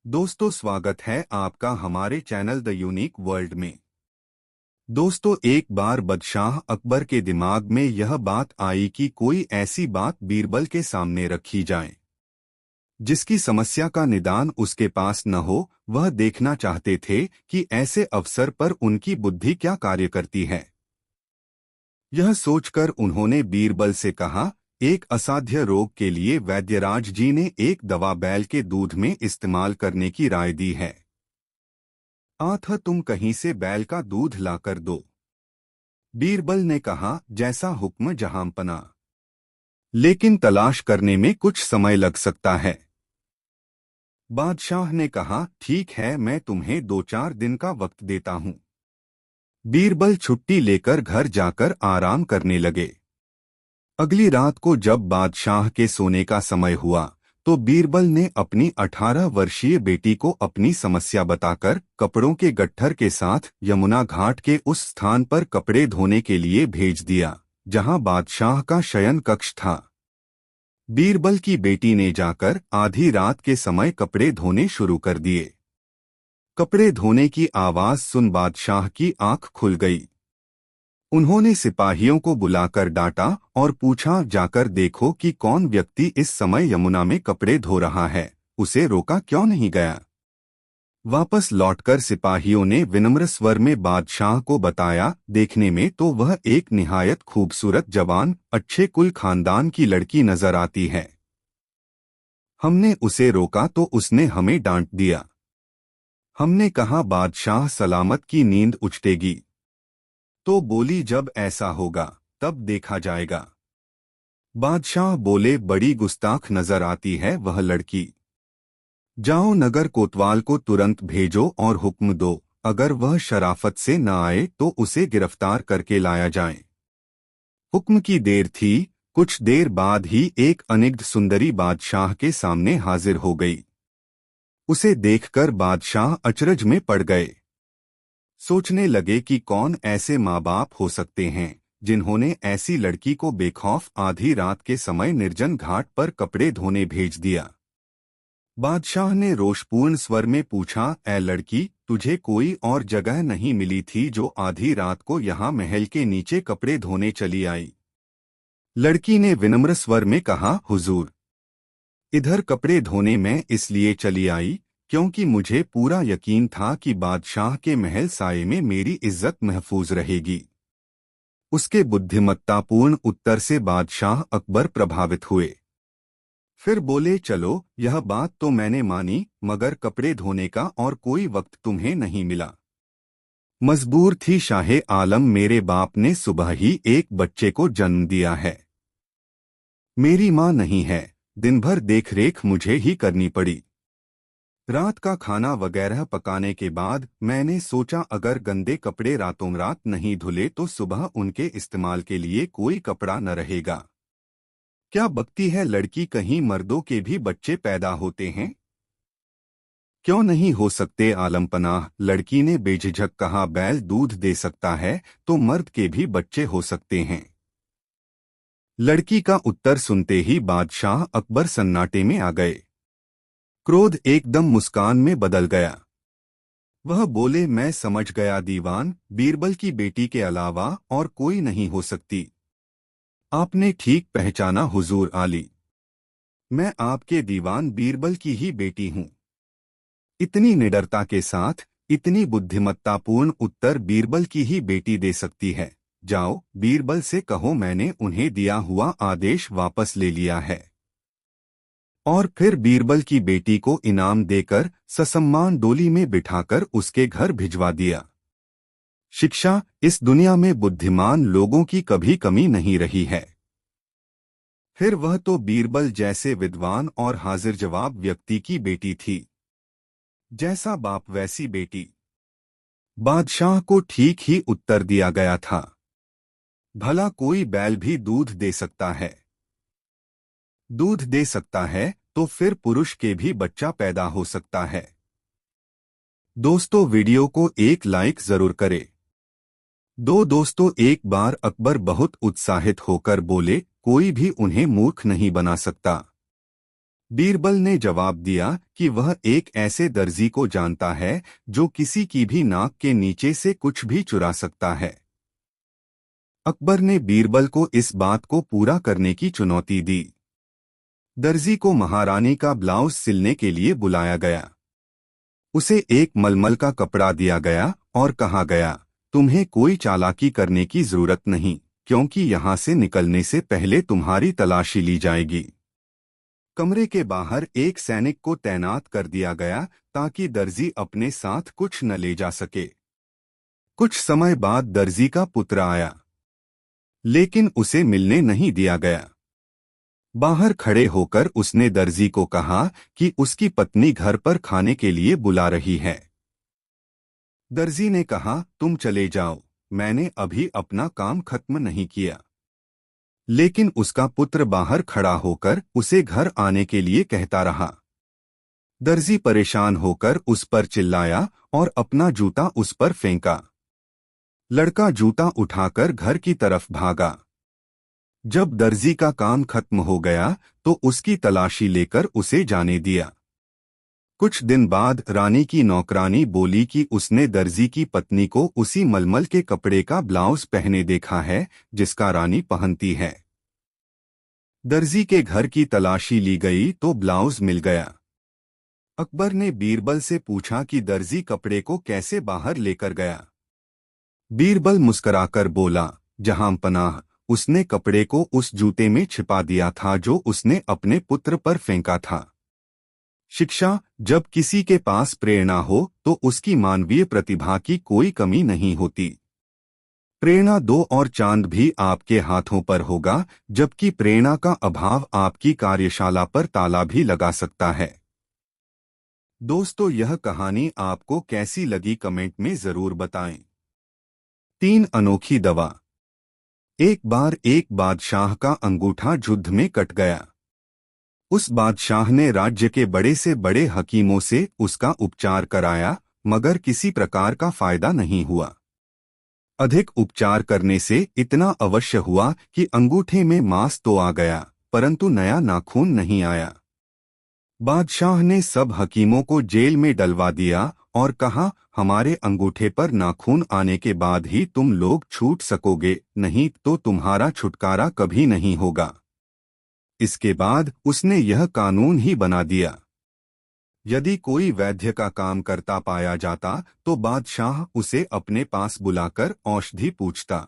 दोस्तों, स्वागत है आपका हमारे चैनल द यूनिक वर्ल्ड में। दोस्तों, एक बार बादशाह अकबर के दिमाग में यह बात आई कि कोई ऐसी बात बीरबल के सामने रखी जाए जिसकी समस्या का निदान उसके पास न हो। वह देखना चाहते थे कि ऐसे अवसर पर उनकी बुद्धि क्या कार्य करती है। यह सोचकर उन्होंने बीरबल से कहा, एक असाध्य रोग के लिए वैद्यराज जी ने एक दवा बैल के दूध में इस्तेमाल करने की राय दी है। आथा तुम कहीं से बैल का दूध लाकर दो। बीरबल ने कहा, जैसा हुक्म जहांपना, लेकिन तलाश करने में कुछ समय लग सकता है। बादशाह ने कहा, ठीक है, मैं तुम्हें 2-4 दिन का वक्त देता हूँ। बीरबल छुट्टी लेकर घर जाकर आराम करने लगे। अगली रात को जब बादशाह के सोने का समय हुआ तो बीरबल ने अपनी 18 वर्षीय बेटी को अपनी समस्या बताकर कपड़ों के गट्ठर के साथ यमुना घाट के उस स्थान पर कपड़े धोने के लिए भेज दिया जहां बादशाह का शयन कक्ष था। बीरबल की बेटी ने जाकर आधी रात के समय कपड़े धोने शुरू कर दिए। कपड़े धोने की आवाज सुन बादशाह की आंख खुल गई। उन्होंने सिपाहियों को बुलाकर डांटा और पूछा, जाकर देखो कि कौन व्यक्ति इस समय यमुना में कपड़े धो रहा है, उसे रोका क्यों नहीं गया। वापस लौटकर सिपाहियों ने विनम्र स्वर में बादशाह को बताया, देखने में तो वह एक निहायत खूबसूरत जवान अच्छे कुल खानदान की लड़की नजर आती है। हमने उसे रोका तो उसने हमें डांट दिया। हमने कहा, बादशाह सलामत की नींद उचटेगी। तो बोली, जब ऐसा होगा तब देखा जाएगा। बादशाह बोले, बड़ी गुस्ताख नजर आती है वह लड़की। जाओ नगर कोतवाल को तुरंत भेजो और हुक्म दो, अगर वह शराफत से न आए तो उसे गिरफ्तार करके लाया जाए। हुक्म की देर थी। कुछ देर बाद ही एक अनिग्ध सुंदरी बादशाह के सामने हाजिर हो गई। उसे देखकर बादशाह अचरज में पड़ गए। सोचने लगे कि कौन ऐसे माँ बाप हो सकते हैं जिन्होंने ऐसी लड़की को बेखौफ आधी रात के समय निर्जन घाट पर कपड़े धोने भेज दिया। बादशाह ने रोषपूर्ण स्वर में पूछा, ऐ लड़की, तुझे कोई और जगह नहीं मिली थी जो आधी रात को यहाँ महल के नीचे कपड़े धोने चली आई। लड़की ने विनम्र स्वर में कहा, हुजूर, इधर कपड़े धोने मैं इसलिए चली आई क्योंकि मुझे पूरा यकीन था कि बादशाह के महल साये में मेरी इज्जत महफूज रहेगी। उसके बुद्धिमत्तापूर्ण उत्तर से बादशाह अकबर प्रभावित हुए। फिर बोले, चलो, यह बात तो मैंने मानी, मगर कपड़े धोने का और कोई वक्त तुम्हें नहीं मिला। मजबूर थी शाहे आलम, मेरे बाप ने सुबह ही एक बच्चे को जन्म दिया है। मेरी माँ नहीं है, दिन भर देखरेख मुझे ही करनी पड़ी। रात का खाना वगैरह पकाने के बाद मैंने सोचा, अगर गंदे कपड़े रातों रात नहीं धुले तो सुबह उनके इस्तेमाल के लिए कोई कपड़ा न रहेगा। क्या बकती है लड़की, कहीं मर्दों के भी बच्चे पैदा होते हैं? क्यों नहीं हो सकते आलमपनाह, लड़की ने बेझिझक कहा, बैल दूध दे सकता है तो मर्द के भी बच्चे हो सकते हैं। लड़की का उत्तर सुनते ही बादशाह अकबर सन्नाटे में आ गए। क्रोध एकदम मुस्कान में बदल गया। वह बोले, मैं समझ गया दीवान, बीरबल की बेटी के अलावा और कोई नहीं हो सकती। आपने ठीक पहचाना हुजूर आली, मैं आपके दीवान बीरबल की ही बेटी हूँ। इतनी निडरता के साथ इतनी बुद्धिमत्तापूर्ण उत्तर बीरबल की ही बेटी दे सकती है। जाओ, बीरबल से कहो मैंने उन्हें दिया हुआ आदेश वापस ले लिया है। और फिर बीरबल की बेटी को इनाम देकर ससम्मान डोली में बिठाकर उसके घर भिजवा दिया। शिक्षा, इस दुनिया में बुद्धिमान लोगों की कभी कमी नहीं रही है। फिर वह तो बीरबल जैसे विद्वान और हाजिर जवाब व्यक्ति की बेटी थी। जैसा बाप वैसी बेटी। बादशाह को ठीक ही उत्तर दिया गया था। भला कोई बैल भी दूध दे सकता है? दूध दे सकता है तो फिर पुरुष के भी बच्चा पैदा हो सकता है। दोस्तों, वीडियो को एक लाइक जरूर करें। दोस्तों, एक बार अकबर बहुत उत्साहित होकर बोले, कोई भी उन्हें मूर्ख नहीं बना सकता। बीरबल ने जवाब दिया कि वह एक ऐसे दर्जी को जानता है जो किसी की भी नाक के नीचे से कुछ भी चुरा सकता है। अकबर ने बीरबल को इस बात को पूरा करने की चुनौती दी। दर्जी को महारानी का ब्लाउज सिलने के लिए बुलाया गया। उसे एक मलमल का कपड़ा दिया गया और कहा गया, तुम्हें कोई चालाकी करने की जरूरत नहीं, क्योंकि यहाँ से निकलने से पहले तुम्हारी तलाशी ली जाएगी। कमरे के बाहर एक सैनिक को तैनात कर दिया गया ताकि दर्जी अपने साथ कुछ न ले जा सके। कुछ समय बाद दर्जी का पुत्र आया, लेकिन उसे मिलने नहीं दिया गया। बाहर खड़े होकर उसने दर्जी को कहा कि उसकी पत्नी घर पर खाने के लिए बुला रही है। दर्जी ने कहा, तुम चले जाओ, मैंने अभी अपना काम खत्म नहीं किया। लेकिन उसका पुत्र बाहर खड़ा होकर उसे घर आने के लिए कहता रहा। दर्जी परेशान होकर उस पर चिल्लाया और अपना जूता उस पर फेंका। लड़का जूता उठाकर घर की तरफ भागा। जब दर्जी का काम खत्म हो गया तो उसकी तलाशी लेकर उसे जाने दिया। कुछ दिन बाद रानी की नौकरानी बोली कि उसने दर्जी की पत्नी को उसी मलमल के कपड़े का ब्लाउज पहने देखा है जिसका रानी पहनती है। दर्जी के घर की तलाशी ली गई तो ब्लाउज मिल गया। अकबर ने बीरबल से पूछा कि दर्जी कपड़े को कैसे बाहर लेकर गया। बीरबल मुस्कराकर बोला, जहां पनाह, उसने कपड़े को उस जूते में छिपा दिया था जो उसने अपने पुत्र पर फेंका था। शिक्षा, जब किसी के पास प्रेरणा हो तो उसकी मानवीय प्रतिभा की कोई कमी नहीं होती। प्रेरणा दो और चांद भी आपके हाथों पर होगा, जबकि प्रेरणा का अभाव आपकी कार्यशाला पर ताला भी लगा सकता है। दोस्तों, यह कहानी आपको कैसी लगी कमेंट में जरूर बताएं। 3 अनोखी दवा। एक बार एक बादशाह का अंगूठा युद्ध में कट गया। उस बादशाह ने राज्य के बड़े से बड़े हकीमों से उसका उपचार कराया, मगर किसी प्रकार का फायदा नहीं हुआ। अधिक उपचार करने से इतना अवश्य हुआ कि अंगूठे में मांस तो आ गया, परंतु नया नाखून नहीं आया। बादशाह ने सब हकीमों को जेल में डलवा दिया और कहा, हमारे अंगूठे पर नाखून आने के बाद ही तुम लोग छूट सकोगे, नहीं तो तुम्हारा छुटकारा कभी नहीं होगा। इसके बाद उसने यह कानून ही बना दिया। यदि कोई वैद्य का काम करता पाया जाता तो बादशाह उसे अपने पास बुलाकर औषधि पूछता।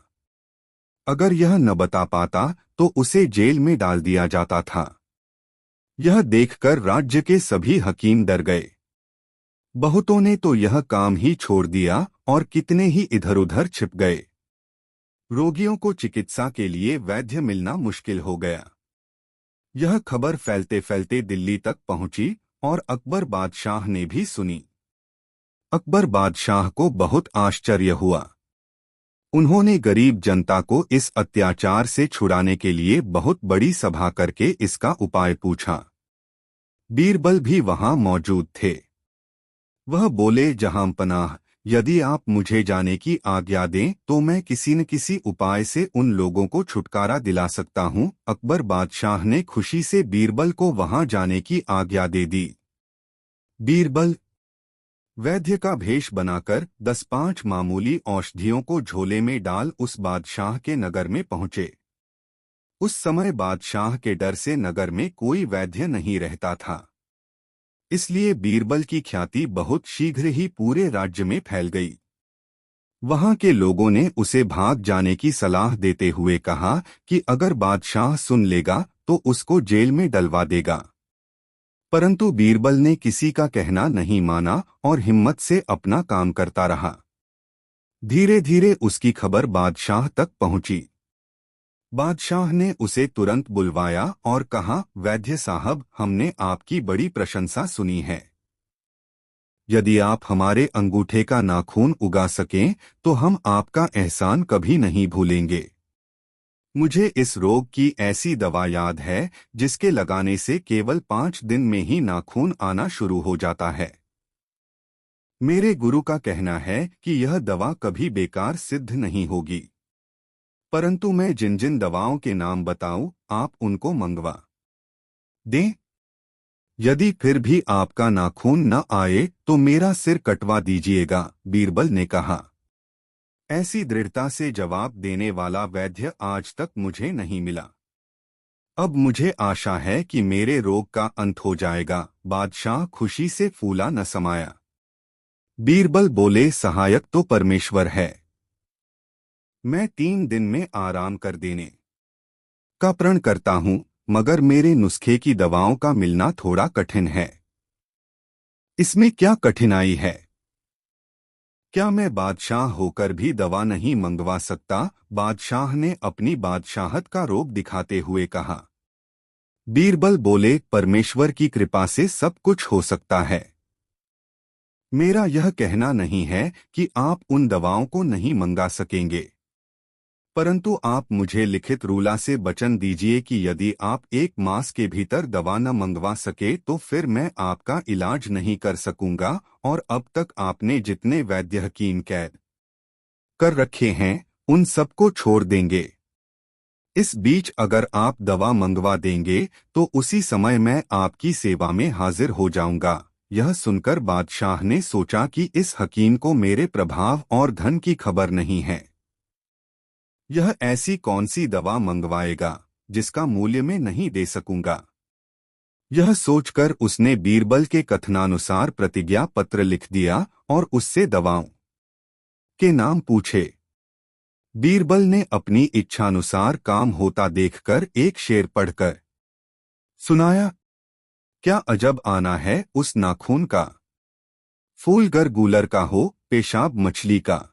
अगर यह न बता पाता तो उसे जेल में डाल दिया जाता था। यह देखकर राज्य के सभी हकीम डर गए। बहुतों ने तो यह काम ही छोड़ दिया और कितने ही इधर-उधर छिप गए। रोगियों को चिकित्सा के लिए वैद्य मिलना मुश्किल हो गया। यह खबर फैलते फैलते दिल्ली तक पहुंची और अकबर बादशाह ने भी सुनी। अकबर बादशाह को बहुत आश्चर्य हुआ। उन्होंने गरीब जनता को इस अत्याचार से छुड़ाने के लिए बहुत बड़ी सभा करके इसका उपाय पूछा। बीरबल भी वहां मौजूद थे। वह बोले, जहां पनाह, यदि आप मुझे जाने की आज्ञा दें तो मैं किसी न किसी उपाय से उन लोगों को छुटकारा दिला सकता हूं। अकबर बादशाह ने खुशी से बीरबल को वहां जाने की आज्ञा दे दी। बीरबल वैद्य का भेष बनाकर 10-5 मामूली औषधियों को झोले में डाल उस बादशाह के नगर में पहुंचे। उस समय बादशाह के डर से नगर में कोई वैद्य नहीं रहता था, इसलिए बीरबल की ख्याति बहुत शीघ्र ही पूरे राज्य में फैल गई। वहां के लोगों ने उसे भाग जाने की सलाह देते हुए कहा कि अगर बादशाह सुन लेगा तो उसको जेल में डलवा देगा। परंतु बीरबल ने किसी का कहना नहीं माना और हिम्मत से अपना काम करता रहा। धीरे धीरे उसकी खबर बादशाह तक पहुंची। बादशाह ने उसे तुरंत बुलवाया और कहा, वैद्य साहब, हमने आपकी बड़ी प्रशंसा सुनी है। यदि आप हमारे अंगूठे का नाखून उगा सकें तो हम आपका एहसान कभी नहीं भूलेंगे। मुझे इस रोग की ऐसी दवा याद है जिसके लगाने से केवल 5 दिन में ही नाखून आना शुरू हो जाता है। मेरे गुरु का कहना है कि यह दवा कभी बेकार सिद्ध नहीं होगी। परंतु मैं जिन जिन दवाओं के नाम बताऊं, आप उनको मंगवा दें। यदि फिर भी आपका नाखून न आए तो मेरा सिर कटवा दीजिएगा, बीरबल ने कहा। ऐसी दृढ़ता से जवाब देने वाला वैद्य आज तक मुझे नहीं मिला। अब मुझे आशा है कि मेरे रोग का अंत हो जाएगा। बादशाह खुशी से फूला न समाया। बीरबल बोले, सहायक तो परमेश्वर है। मैं 3 दिन में आराम कर देने का प्रण करता हूँ, मगर मेरे नुस्खे की दवाओं का मिलना थोड़ा कठिन है। इसमें क्या कठिनाई है? क्या मैं बादशाह होकर भी दवा नहीं मंगवा सकता? बादशाह ने अपनी बादशाहत का रोब दिखाते हुए कहा। बीरबल बोले, परमेश्वर की कृपा से सब कुछ हो सकता है। मेरा यह कहना नहीं है कि आप उन दवाओं को नहीं मंगा सकेंगे, परंतु आप मुझे लिखित रूला से वचन दीजिए कि यदि आप 1 मास के भीतर दवा न मंगवा सके तो फिर मैं आपका इलाज नहीं कर सकूंगा, और अब तक आपने जितने वैद्य हकीम कैद कर रखे हैं उन सबको छोड़ देंगे। इस बीच अगर आप दवा मंगवा देंगे तो उसी समय मैं आपकी सेवा में हाजिर हो जाऊंगा। यह सुनकर बादशाह ने सोचा कि इस हकीम को मेरे प्रभाव और धन की खबर नहीं है। यह ऐसी कौन सी दवा मंगवाएगा जिसका मूल्य मैं नहीं दे सकूंगा। यह सोचकर उसने बीरबल के कथनानुसार प्रतिज्ञा पत्र लिख दिया और उससे दवाओं के नाम पूछे। बीरबल ने अपनी इच्छानुसार काम होता देखकर एक शेर पढ़कर सुनाया। क्या अजब आना है उस नाखून का, फूल गर गूलर का हो, पेशाब मछली का।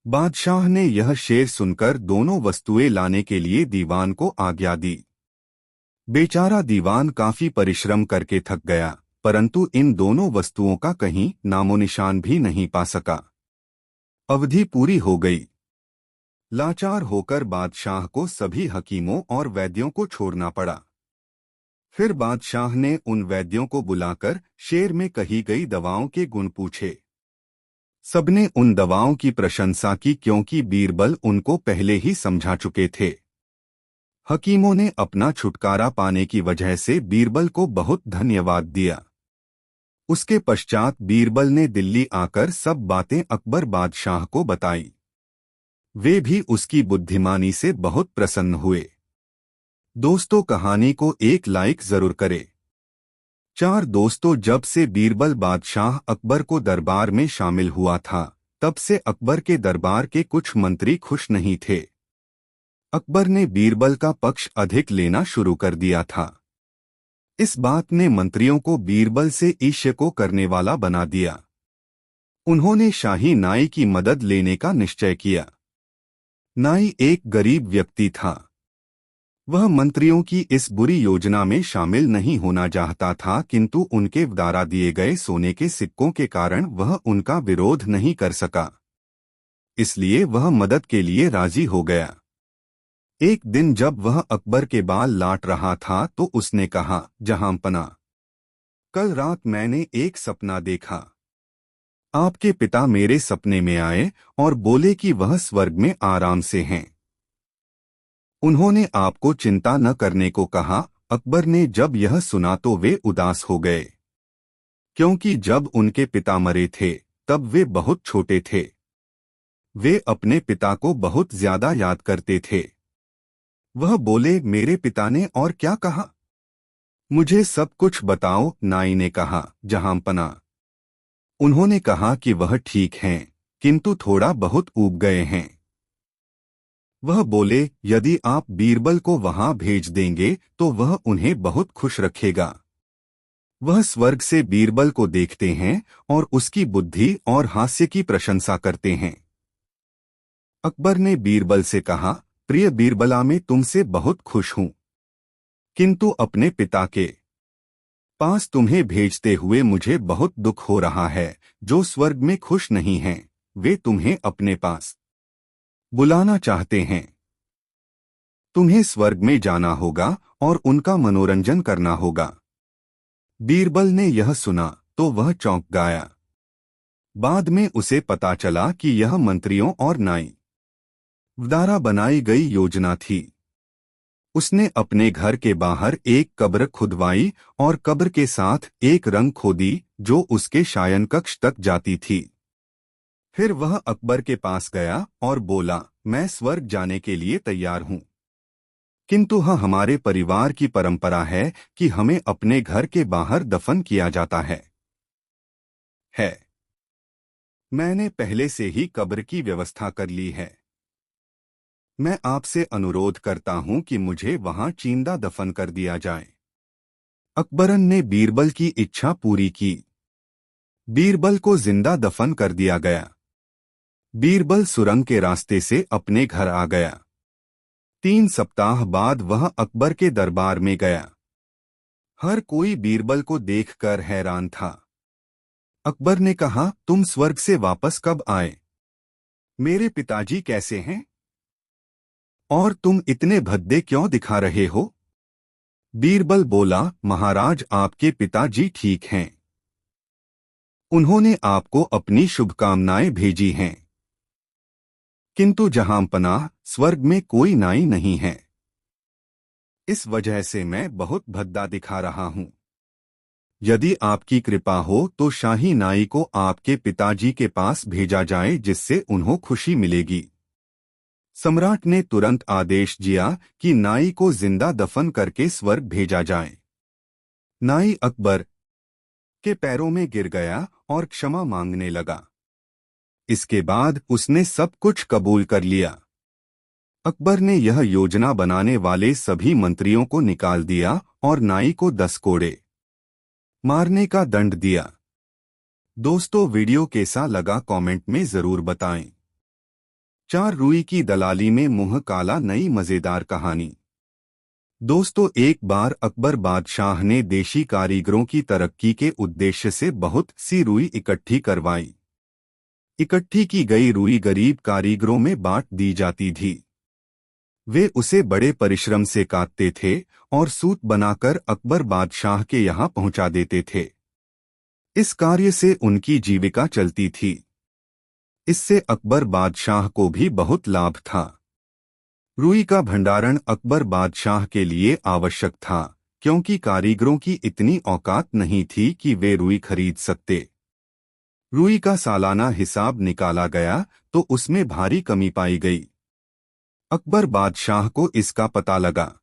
बादशाह ने यह शेर सुनकर दोनों वस्तुएं लाने के लिए दीवान को आज्ञा दी। बेचारा दीवान काफी परिश्रम करके थक गया, परंतु इन दोनों वस्तुओं का कहीं नामोनिशान भी नहीं पा सका। अवधि पूरी हो गई। लाचार होकर बादशाह को सभी हकीमों और वैद्यों को छोड़ना पड़ा। फिर बादशाह ने उन वैद्यों को बुलाकर शेर में कही गई दवाओं के गुण पूछे। सबने उन दवाओं की प्रशंसा की क्योंकि बीरबल उनको पहले ही समझा चुके थे। हकीमों ने अपना छुटकारा पाने की वजह से बीरबल को बहुत धन्यवाद दिया। उसके पश्चात बीरबल ने दिल्ली आकर सब बातें अकबर बादशाह को बताई। वे भी उसकी बुद्धिमानी से बहुत प्रसन्न हुए। दोस्तों, कहानी को एक लाइक जरूर करें। 4 दोस्तों, जब से बीरबल बादशाह अकबर को दरबार में शामिल हुआ था, तब से अकबर के दरबार के कुछ मंत्री खुश नहीं थे। अकबर ने बीरबल का पक्ष अधिक लेना शुरू कर दिया था। इस बात ने मंत्रियों को बीरबल से ईर्ष्या को करने वाला बना दिया। उन्होंने शाही नाई की मदद लेने का निश्चय किया। नाई एक गरीब व्यक्ति था। वह मंत्रियों की इस बुरी योजना में शामिल नहीं होना चाहता था, किंतु उनके द्वारा दिए गए सोने के सिक्कों के कारण वह उनका विरोध नहीं कर सका। इसलिए वह मदद के लिए राजी हो गया। एक दिन जब वह अकबर के बाल लाट रहा था तो उसने कहा, जहांपना, कल रात मैंने एक सपना देखा। आपके पिता मेरे सपने में आए और बोले कि वह स्वर्ग में आराम से हैं। उन्होंने आपको चिंता न करने को कहा। अकबर ने जब यह सुना तो वे उदास हो गए, क्योंकि जब उनके पिता मरे थे तब वे बहुत छोटे थे। वे अपने पिता को बहुत ज्यादा याद करते थे। वह बोले, मेरे पिता ने और क्या कहा? मुझे सब कुछ बताओ। नाई ने कहा, जहांपना, उन्होंने कहा कि वह ठीक हैं, किंतु थोड़ा बहुत ऊब गए हैं। वह बोले, यदि आप बीरबल को वहां भेज देंगे तो वह उन्हें बहुत खुश रखेगा। वह स्वर्ग से बीरबल को देखते हैं और उसकी बुद्धि और हास्य की प्रशंसा करते हैं। अकबर ने बीरबल से कहा, प्रिय बीरबला, मैं तुमसे बहुत खुश हूं, किंतु अपने पिता के पास तुम्हें भेजते हुए मुझे बहुत दुख हो रहा है। जो स्वर्ग में खुश नहीं हैं, वे तुम्हें अपने पास बुलाना चाहते हैं। तुम्हें स्वर्ग में जाना होगा और उनका मनोरंजन करना होगा। बीरबल ने यह सुना तो वह चौंक गया। बाद में उसे पता चला कि यह मंत्रियों और नाई द्वारा बनाई गई योजना थी। उसने अपने घर के बाहर एक कब्र खुदवाई और कब्र के साथ एक रंग खोदी जो उसके शयन कक्ष तक जाती थी। फिर वह अकबर के पास गया और बोला, मैं स्वर्ग जाने के लिए तैयार हूं, किंतु हमारे परिवार की परंपरा है कि हमें अपने घर के बाहर दफन किया जाता है। मैंने पहले से ही कब्र की व्यवस्था कर ली है। मैं आपसे अनुरोध करता हूं कि मुझे वहां चींदा दफन कर दिया जाए। अकबरन ने बीरबल की इच्छा पूरी की। बीरबल को जिंदा दफन कर दिया गया। बीरबल सुरंग के रास्ते से अपने घर आ गया। 3 सप्ताह बाद वह अकबर के दरबार में गया। हर कोई बीरबल को देखकर हैरान था। अकबर ने कहा, तुम स्वर्ग से वापस कब आए? मेरे पिताजी कैसे हैं? और तुम इतने भद्दे क्यों दिखा रहे हो? बीरबल बोला, महाराज, आपके पिताजी ठीक हैं। उन्होंने आपको अपनी शुभकामनाएं भेजी हैं। किंतु जहां पनाह स्वर्ग में कोई नाई नहीं है। इस वजह से मैं बहुत भद्दा दिखा रहा हूं। यदि आपकी कृपा हो तो शाही नाई को आपके पिताजी के पास भेजा जाए, जिससे उन्हें खुशी मिलेगी। सम्राट ने तुरंत आदेश दिया कि नाई को जिंदा दफन करके स्वर्ग भेजा जाए। नाई अकबर के पैरों में गिर गया और क्षमा मांगने लगा। इसके बाद उसने सब कुछ कबूल कर लिया। अकबर ने यह योजना बनाने वाले सभी मंत्रियों को निकाल दिया और नाई को 10 कोड़े मारने का दंड दिया। दोस्तों, वीडियो कैसा लगा कमेंट में जरूर बताएं। 4 रुई की दलाली में मुंह काला, नई मजेदार कहानी। दोस्तों, एक बार अकबर बादशाह ने देशी कारीगरों की तरक्की के उद्देश्य से बहुत सी रुई इकट्ठी करवाई। इकट्ठी की गई रुई गरीब कारीगरों में बांट दी जाती थी। वे उसे बड़े परिश्रम से काटते थे और सूत बनाकर अकबर बादशाह के यहाँ पहुंचा देते थे। इस कार्य से उनकी जीविका चलती थी। इससे अकबर बादशाह को भी बहुत लाभ था। रुई का भंडारण अकबर बादशाह के लिए आवश्यक था, क्योंकि कारीगरों की इतनी औकात नहीं थी कि वे रुई खरीद सकते। रुई का सालाना हिसाब निकाला गया तो उसमें भारी कमी पाई गई। अकबर बादशाह को इसका पता लगा।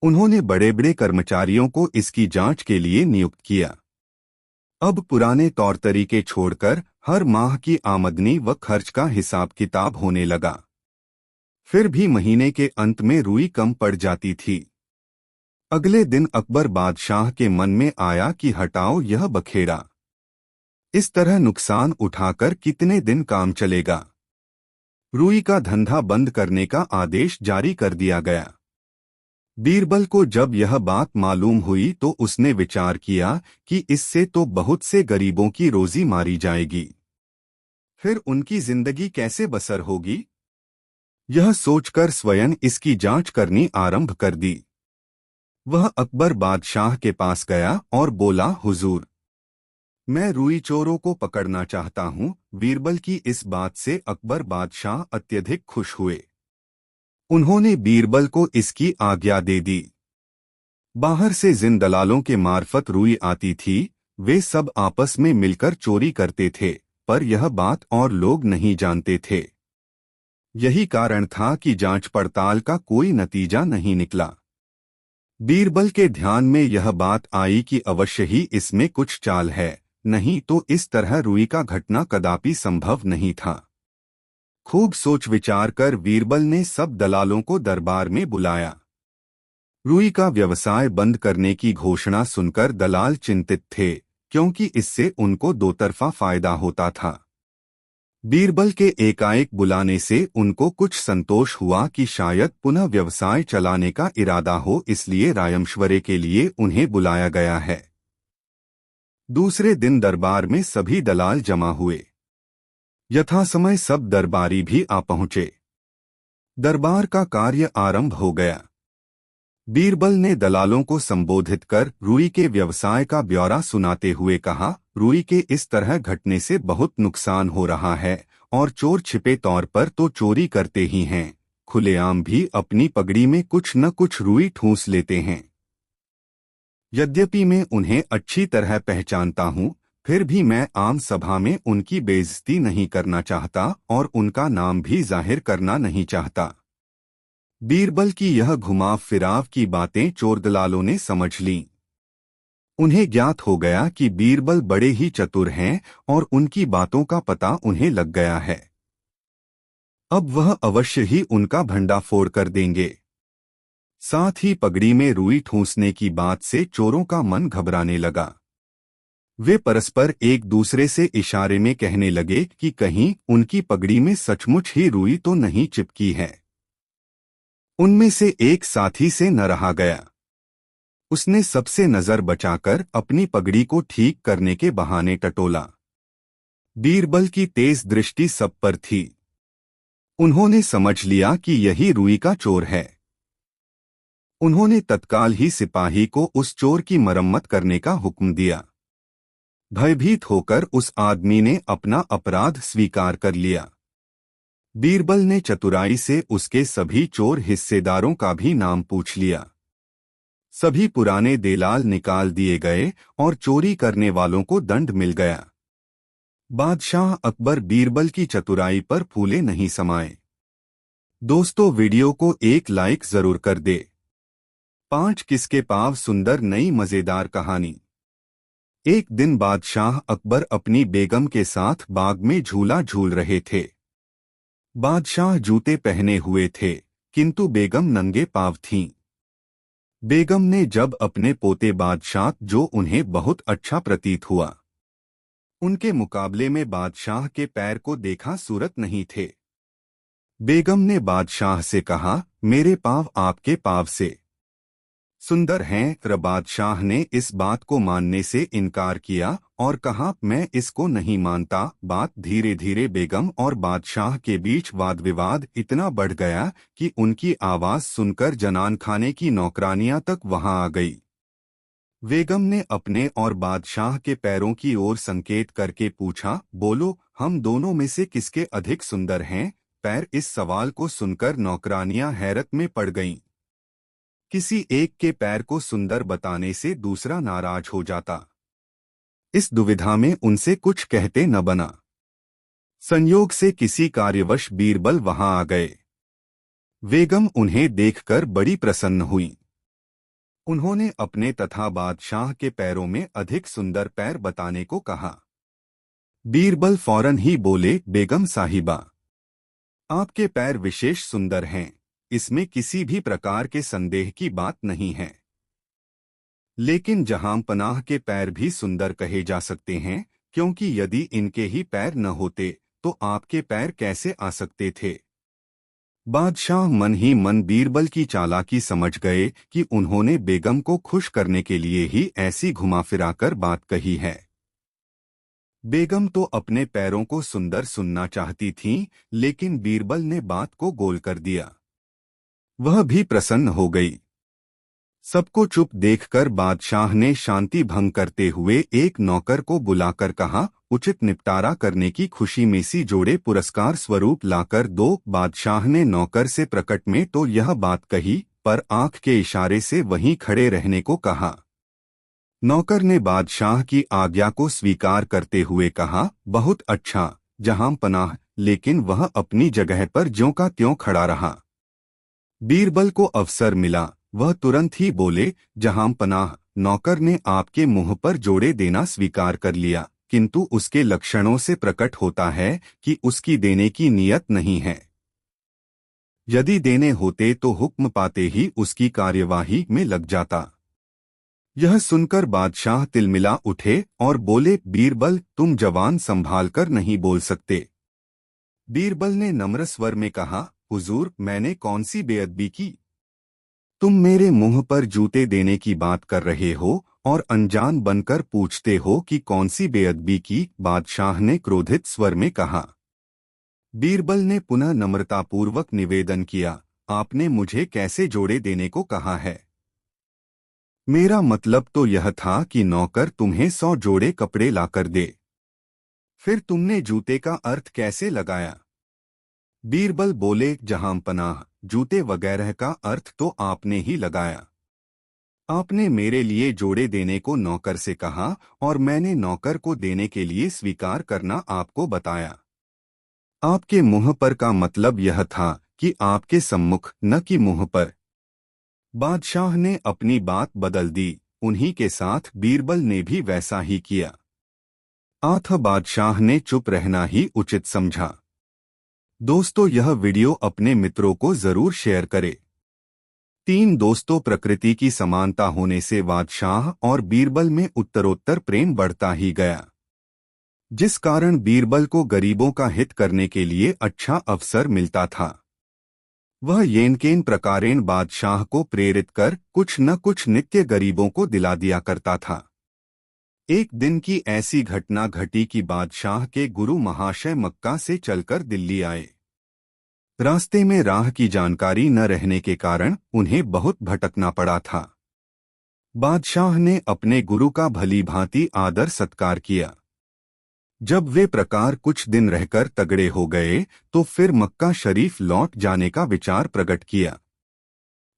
उन्होंने बड़े बड़े कर्मचारियों को इसकी जांच के लिए नियुक्त किया। अब पुराने तौर तरीके छोड़कर हर माह की आमदनी व खर्च का हिसाब किताब होने लगा। फिर भी महीने के अंत में रुई कम पड़ जाती थी। अगले दिन अकबर बादशाह के मन में आया कि हटाओ यह बखेड़ा। इस तरह नुकसान उठाकर कितने दिन काम चलेगा। रुई का धंधा बंद करने का आदेश जारी कर दिया गया। बीरबल को जब यह बात मालूम हुई तो उसने विचार किया कि इससे तो बहुत से गरीबों की रोजी मारी जाएगी, फिर उनकी जिंदगी कैसे बसर होगी। यह सोचकर स्वयं इसकी जांच करनी आरंभ कर दी। वह अकबर बादशाह के पास गया और बोला, हुजूर, मैं रुई चोरों को पकड़ना चाहता हूं। बीरबल की इस बात से अकबर बादशाह अत्यधिक खुश हुए। उन्होंने बीरबल को इसकी आज्ञा दे दी। बाहर से जिन दलालों के मार्फत रुई आती थी, वे सब आपस में मिलकर चोरी करते थे, पर यह बात और लोग नहीं जानते थे। यही कारण था कि जांच पड़ताल का कोई नतीजा नहीं निकला। बीरबल के ध्यान में यह बात आई कि अवश्य ही इसमें कुछ चाल है, नहीं तो इस तरह रुई का घटना कदापि संभव नहीं था। खूब सोच विचार कर बीरबल ने सब दलालों को दरबार में बुलाया। रुई का व्यवसाय बंद करने की घोषणा सुनकर दलाल चिंतित थे, क्योंकि इससे उनको दो तरफा फायदा होता था। बीरबल के एकाएक बुलाने से उनको कुछ संतोष हुआ कि शायद पुनः व्यवसाय चलाने का इरादा हो, इसलिए रायमश्वरे के लिए उन्हें बुलाया गया है। दूसरे दिन दरबार में सभी दलाल जमा हुए। यथासमय सब दरबारी भी आ पहुंचे। दरबार का कार्य आरंभ हो गया। बीरबल ने दलालों को संबोधित कर रुई के व्यवसाय का ब्यौरा सुनाते हुए कहा, रुई के इस तरह घटने से बहुत नुकसान हो रहा है और चोर छिपे तौर पर तो चोरी करते ही हैं, खुलेआम भी अपनी पगड़ी में कुछ न कुछ रुई ठूंस लेते हैं। यद्यपि मैं उन्हें अच्छी तरह पहचानता हूँ, फिर भी मैं आम सभा में उनकी बेइज्जती नहीं करना चाहता और उनका नाम भी जाहिर करना नहीं चाहता। बीरबल की यह घुमाव फिराव की बातें चोरदलालों ने समझ लीं। उन्हें ज्ञात हो गया कि बीरबल बड़े ही चतुर हैं और उनकी बातों का पता उन्हें लग गया है। अब वह अवश्य ही उनका भंडाफोड़ कर देंगे। साथ ही पगड़ी में रुई ठूंसने की बात से चोरों का मन घबराने लगा। वे परस्पर एक दूसरे से इशारे में कहने लगे कि कहीं उनकी पगड़ी में सचमुच ही रुई तो नहीं चिपकी है। उनमें से एक साथी से न रहा गया। उसने सबसे नजर बचाकर अपनी पगड़ी को ठीक करने के बहाने टटोला। बीरबल की तेज दृष्टि सब पर थी। उन्होंने समझ लिया कि यही रुई का चोर है। उन्होंने तत्काल ही सिपाही को उस चोर की मरम्मत करने का हुक्म दिया। भयभीत होकर उस आदमी ने अपना अपराध स्वीकार कर लिया। बीरबल ने चतुराई से उसके सभी चोर हिस्सेदारों का भी नाम पूछ लिया। सभी पुराने देलाल निकाल दिए गए और चोरी करने वालों को दंड मिल गया। बादशाह अकबर बीरबल की चतुराई पर फूले नहीं समाये। दोस्तों, वीडियो को एक लाइक जरूर कर दे। 5 किसके पाव सुंदर नई मजेदार कहानी। एक दिन बादशाह अकबर अपनी बेगम के साथ बाग में झूला झूल रहे थे। बादशाह जूते पहने हुए थे, किंतु बेगम नंगे पांव थीं। बेगम ने जब अपने पोते बादशाह, जो उन्हें बहुत अच्छा प्रतीत हुआ, उनके मुकाबले में बादशाह के पैर को देखा, सूरत नहीं थे। बेगम ने बादशाह से कहा, मेरे पांव आपके पांव से सुंदर हैं। बादशाह ने इस बात को मानने से इनकार किया और कहा, मैं इसको नहीं मानता। बात धीरे धीरे बेगम और बादशाह के बीच वाद विवाद इतना बढ़ गया कि उनकी आवाज सुनकर जनान खाने की नौकरानियां तक वहां आ गई। बेगम ने अपने और बादशाह के पैरों की ओर संकेत करके पूछा, बोलो, हम दोनों में से किसके अधिक सुंदर हैं? पैर। इस सवाल को सुनकर नौकरानियां हैरत में पड़ गईं। किसी एक के पैर को सुंदर बताने से दूसरा नाराज हो जाता। इस दुविधा में उनसे कुछ कहते न बना। संयोग से किसी कार्यवश बीरबल वहां आ गए। बेगम उन्हें देखकर बड़ी प्रसन्न हुई। उन्होंने अपने तथा बादशाह के पैरों में अधिक सुंदर पैर बताने को कहा। बीरबल फौरन ही बोले, बेगम साहिबा, आपके पैर विशेष सुंदर हैं, इसमें किसी भी प्रकार के संदेह की बात नहीं है। लेकिन जहांपनाह के पैर भी सुंदर कहे जा सकते हैं, क्योंकि यदि इनके ही पैर न होते तो आपके पैर कैसे आ सकते थे? बादशाह मन ही मन बीरबल की चालाकी समझ गए कि उन्होंने बेगम को खुश करने के लिए ही ऐसी घुमा फिराकर बात कही है। बेगम तो अपने पैरों को सुंदर सुनना चाहती थीं, लेकिन बीरबल ने बात को गोल कर दिया। वह भी प्रसन्न हो गई। सबको चुप देखकर बादशाह ने शांति भंग करते हुए एक नौकर को बुलाकर कहा, उचित निपटारा करने की खुशी में सी जोड़े पुरस्कार स्वरूप लाकर दो। बादशाह ने नौकर से प्रकट में तो यह बात कही, पर आंख के इशारे से वहीं खड़े रहने को कहा। नौकर ने बादशाह की आज्ञा को स्वीकार करते हुए कहा, बहुत अच्छा जहांपनाह। लेकिन वह अपनी जगह पर ज्यों का त्यों खड़ा रहा। बीरबल को अवसर मिला, वह तुरंत ही बोले, जहांपनाह, नौकर ने आपके मुंह पर जोड़े देना स्वीकार कर लिया, किंतु उसके लक्षणों से प्रकट होता है कि उसकी देने की नियत नहीं है। यदि देने होते तो हुक्म पाते ही उसकी कार्यवाही में लग जाता। यह सुनकर बादशाह तिलमिला उठे और बोले, बीरबल, तुम जवान संभाल कर नहीं बोल सकते? बीरबल ने नम्र स्वर में कहा, हुजूर, मैंने कौन सी बेअदबी की? तुम मेरे मुंह पर जूते देने की बात कर रहे हो और अनजान बनकर पूछते हो कि कौन सी बेअदबी की? बादशाह ने क्रोधित स्वर में कहा। बीरबल ने पुनः नम्रतापूर्वक निवेदन किया, आपने मुझे कैसे जोड़े देने को कहा है? मेरा मतलब तो यह था कि नौकर तुम्हें 100 जोड़े कपड़े लाकर दे। फिर तुमने जूते का अर्थ कैसे लगाया? बीरबल बोले, जहांपनाह, जूते वगैरह का अर्थ तो आपने ही लगाया। आपने मेरे लिए जोड़े देने को नौकर से कहा और मैंने नौकर को देने के लिए स्वीकार करना आपको बताया। आपके मुंह पर का मतलब यह था कि आपके सम्मुख, न कि मुंह पर। बादशाह ने अपनी बात बदल दी। उन्हीं के साथ बीरबल ने भी वैसा ही किया। आठ बादशाह ने चुप रहना ही उचित समझा। दोस्तों, यह वीडियो अपने मित्रों को जरूर शेयर करें। तीन दोस्तों, प्रकृति की समानता होने से बादशाह और बीरबल में उत्तरोत्तर प्रेम बढ़ता ही गया, जिस कारण बीरबल को गरीबों का हित करने के लिए अच्छा अवसर मिलता था। वह येनकेन प्रकारेण बादशाह को प्रेरित कर कुछ न कुछ नित्य गरीबों को दिला दिया करता था। एक दिन की ऐसी घटना घटी कि बादशाह के गुरु महाशय मक्का से चलकर दिल्ली आए। रास्ते में राह की जानकारी न रहने के कारण उन्हें बहुत भटकना पड़ा था। बादशाह ने अपने गुरु का भली भांति आदर सत्कार किया। जब वे प्रकार कुछ दिन रहकर तगड़े हो गए तो फिर मक्का शरीफ लौट जाने का विचार प्रकट किया।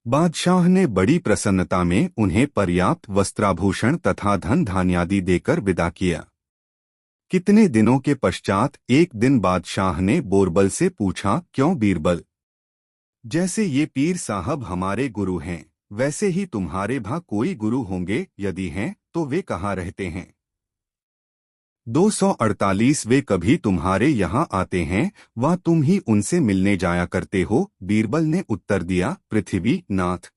बादशाह ने बड़ी प्रसन्नता में उन्हें पर्याप्त वस्त्राभूषण तथा धन धान्यादि देकर विदा किया। कितने दिनों के पश्चात एक दिन बादशाह ने बोरबल से पूछा, क्यों बीरबल, जैसे ये पीर साहब हमारे गुरु हैं, वैसे ही तुम्हारे भा कोई गुरु होंगे? यदि हैं तो वे कहाँ रहते हैं? 248 वे कभी तुम्हारे यहाँ आते हैं, वह तुम ही उनसे मिलने जाया करते हो? बीरबल ने उत्तर दिया, पृथ्वी नाथ,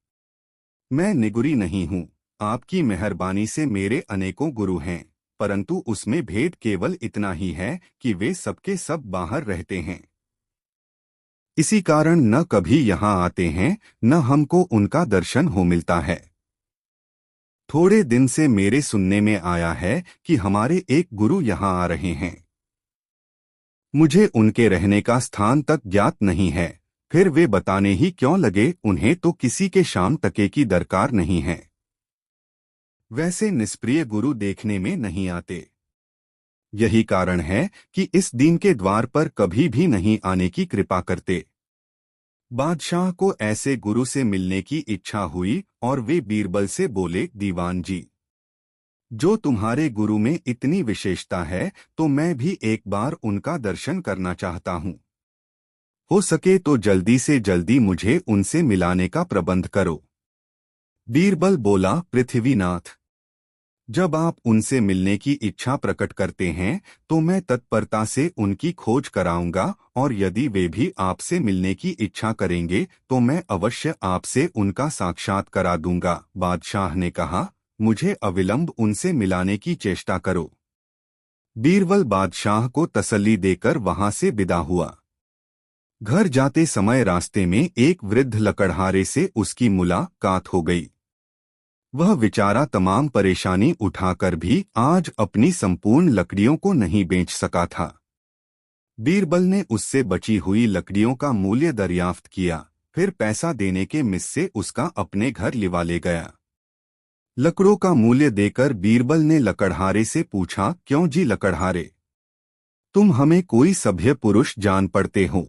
मैं निगुरी नहीं हूँ। आपकी मेहरबानी से मेरे अनेकों गुरु हैं, परंतु उसमें भेद केवल इतना ही है कि वे सबके सब बाहर रहते हैं। इसी कारण न कभी यहाँ आते हैं, न हमको उनका दर्शन हो मिलता है। थोड़े दिन से मेरे सुनने में आया है कि हमारे एक गुरु यहाँ आ रहे हैं। मुझे उनके रहने का स्थान तक ज्ञात नहीं है, फिर वे बताने ही क्यों लगे? उन्हें तो किसी के शाम तके की दरकार नहीं है। वैसे निष्प्रिय गुरु देखने में नहीं आते। यही कारण है कि इस दीन के द्वार पर कभी भी नहीं आने की कृपा करते। बादशाह को ऐसे गुरु से मिलने की इच्छा हुई और वे बीरबल से बोले, दीवान जी, जो तुम्हारे गुरु में इतनी विशेषता है तो मैं भी एक बार उनका दर्शन करना चाहता हूँ। हो सके तो जल्दी से जल्दी मुझे उनसे मिलाने का प्रबंध करो। बीरबल बोला, पृथ्वीनाथ, जब आप उनसे मिलने की इच्छा प्रकट करते हैं तो मैं तत्परता से उनकी खोज कराऊंगा, और यदि वे भी आपसे मिलने की इच्छा करेंगे तो मैं अवश्य आपसे उनका साक्षात करा दूंगा। बादशाह ने कहा, मुझे अविलंब उनसे मिलाने की चेष्टा करो। बीरबल बादशाह को तसल्ली देकर वहां से विदा हुआ। घर जाते समय रास्ते में एक वृद्ध लकड़हारे से उसकी मुलाकात हो गई। वह बेचारा तमाम परेशानी उठाकर भी आज अपनी संपूर्ण लकड़ियों को नहीं बेच सका था। बीरबल ने उससे बची हुई लकड़ियों का मूल्य दरियाफ्त किया, फिर पैसा देने के मिस से उसका अपने घर लिवा ले गया। लकड़ों का मूल्य देकर बीरबल ने लकड़हारे से पूछा, क्यों जी लकड़हारे, तुम हमें कोई सभ्य पुरुष जान पड़ते हो?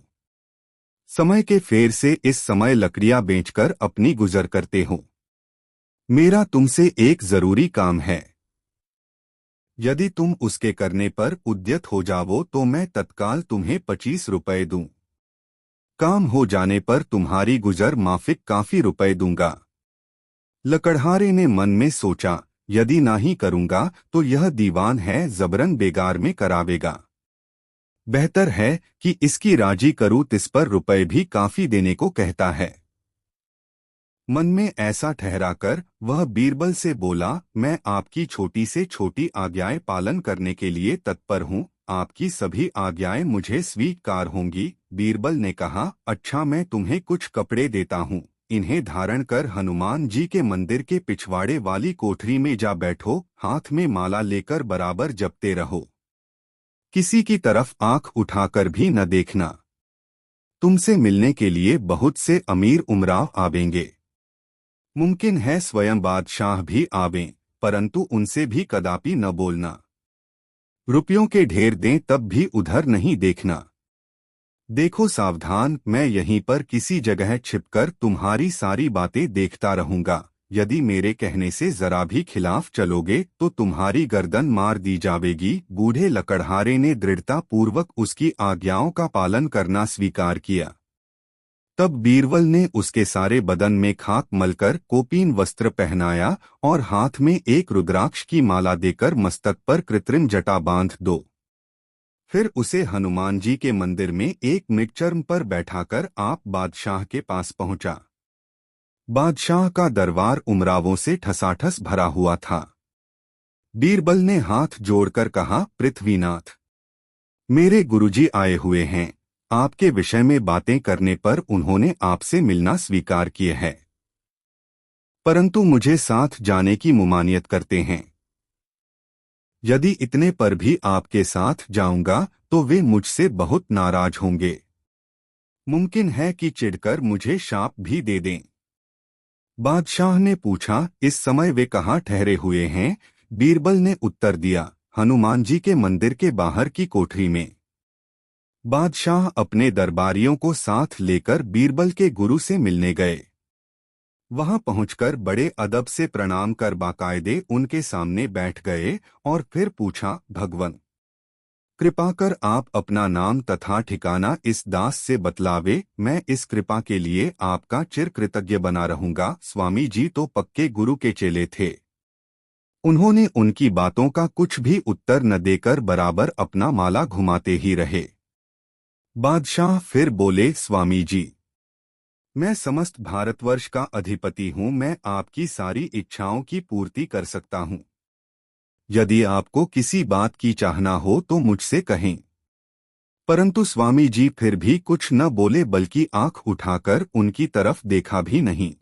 समय के फेर से इस समय लकड़ियां बेचकर अपनी गुजर करते हो। मेरा तुमसे एक जरूरी काम है। यदि तुम उसके करने पर उद्यत हो जाओ तो मैं तत्काल तुम्हें 25 रुपए दूं। काम हो जाने पर तुम्हारी गुजर माफिक काफी रुपए दूंगा। लकड़हारे ने मन में सोचा, यदि ना ही करूंगा तो यह दीवान है जबरन बेगार में करावेगा। बेहतर है कि इसकी राजी करूं, तिस पर रुपए भी काफी देने को कहता है। मन में ऐसा ठहराकर वह बीरबल से बोला, मैं आपकी छोटी से छोटी आज्ञाएं पालन करने के लिए तत्पर हूँ। आपकी सभी आज्ञाएं मुझे स्वीकार होंगी। बीरबल ने कहा, अच्छा, मैं तुम्हें कुछ कपड़े देता हूँ, इन्हें धारण कर हनुमान जी के मंदिर के पिछवाड़े वाली कोठरी में जा बैठो। हाथ में माला लेकर बराबर जपते रहो। किसी की तरफ आंख उठाकर भी न देखना। तुमसे मिलने के लिए बहुत से अमीर उमराव आवेंगे। मुमकिन है स्वयं बादशाह भी आवें, परंतु उनसे भी कदापि न बोलना। रुपयों के ढेर दें तब भी उधर नहीं देखना। देखो सावधान, मैं यहीं पर किसी जगह छिपकर तुम्हारी सारी बातें देखता रहूंगा। यदि मेरे कहने से जरा भी खिलाफ चलोगे तो तुम्हारी गर्दन मार दी जाएगी। बूढ़े लकड़हारे ने दृढ़ता पूर्वक उसकी आज्ञाओं का पालन करना स्वीकार किया। तब बीरबल ने उसके सारे बदन में खाक मलकर कोपीन वस्त्र पहनाया और हाथ में एक रुद्राक्ष की माला देकर मस्तक पर कृत्रिम जटा बांध दो। फिर उसे हनुमान जी के मंदिर में एक मृगचर्म पर बैठाकर आप बादशाह के पास पहुंचा। बादशाह का दरबार उमरावों से ठसाठस भरा हुआ था। बीरबल ने हाथ जोड़कर कहा, पृथ्वीनाथ, मेरे गुरुजी आए हुए हैं। आपके विषय में बातें करने पर उन्होंने आपसे मिलना स्वीकार किए है, परंतु मुझे साथ जाने की मुमानियत करते हैं। यदि इतने पर भी आपके साथ जाऊंगा तो वे मुझसे बहुत नाराज होंगे। मुमकिन है कि चिढ़कर मुझे शाप भी दे दें। बादशाह ने पूछा, इस समय वे कहाँ ठहरे हुए हैं? बीरबल ने उत्तर दिया, हनुमान जी के मंदिर के बाहर की कोठरी में। बादशाह अपने दरबारियों को साथ लेकर बीरबल के गुरु से मिलने गए। वहां पहुंचकर बड़े अदब से प्रणाम कर बाकायदे उनके सामने बैठ गए और फिर पूछा, भगवन, कृपा कर आप अपना नाम तथा ठिकाना इस दास से बतलावे। मैं इस कृपा के लिए आपका चिर कृतज्ञ बना रहूंगा। स्वामी जी तो पक्के गुरु के चेले थे। उन्होंने उनकी बातों का कुछ भी उत्तर न देकर बराबर अपना माला घुमाते ही रहे। बादशाह फिर बोले, स्वामी जी, मैं समस्त भारतवर्ष का अधिपति हूँ। मैं आपकी सारी इच्छाओं की पूर्ति कर सकता हूँ। यदि आपको किसी बात की चाहना हो तो मुझसे कहें। परंतु स्वामी जी फिर भी कुछ न बोले, बल्कि आंख उठाकर उनकी तरफ देखा भी नहीं।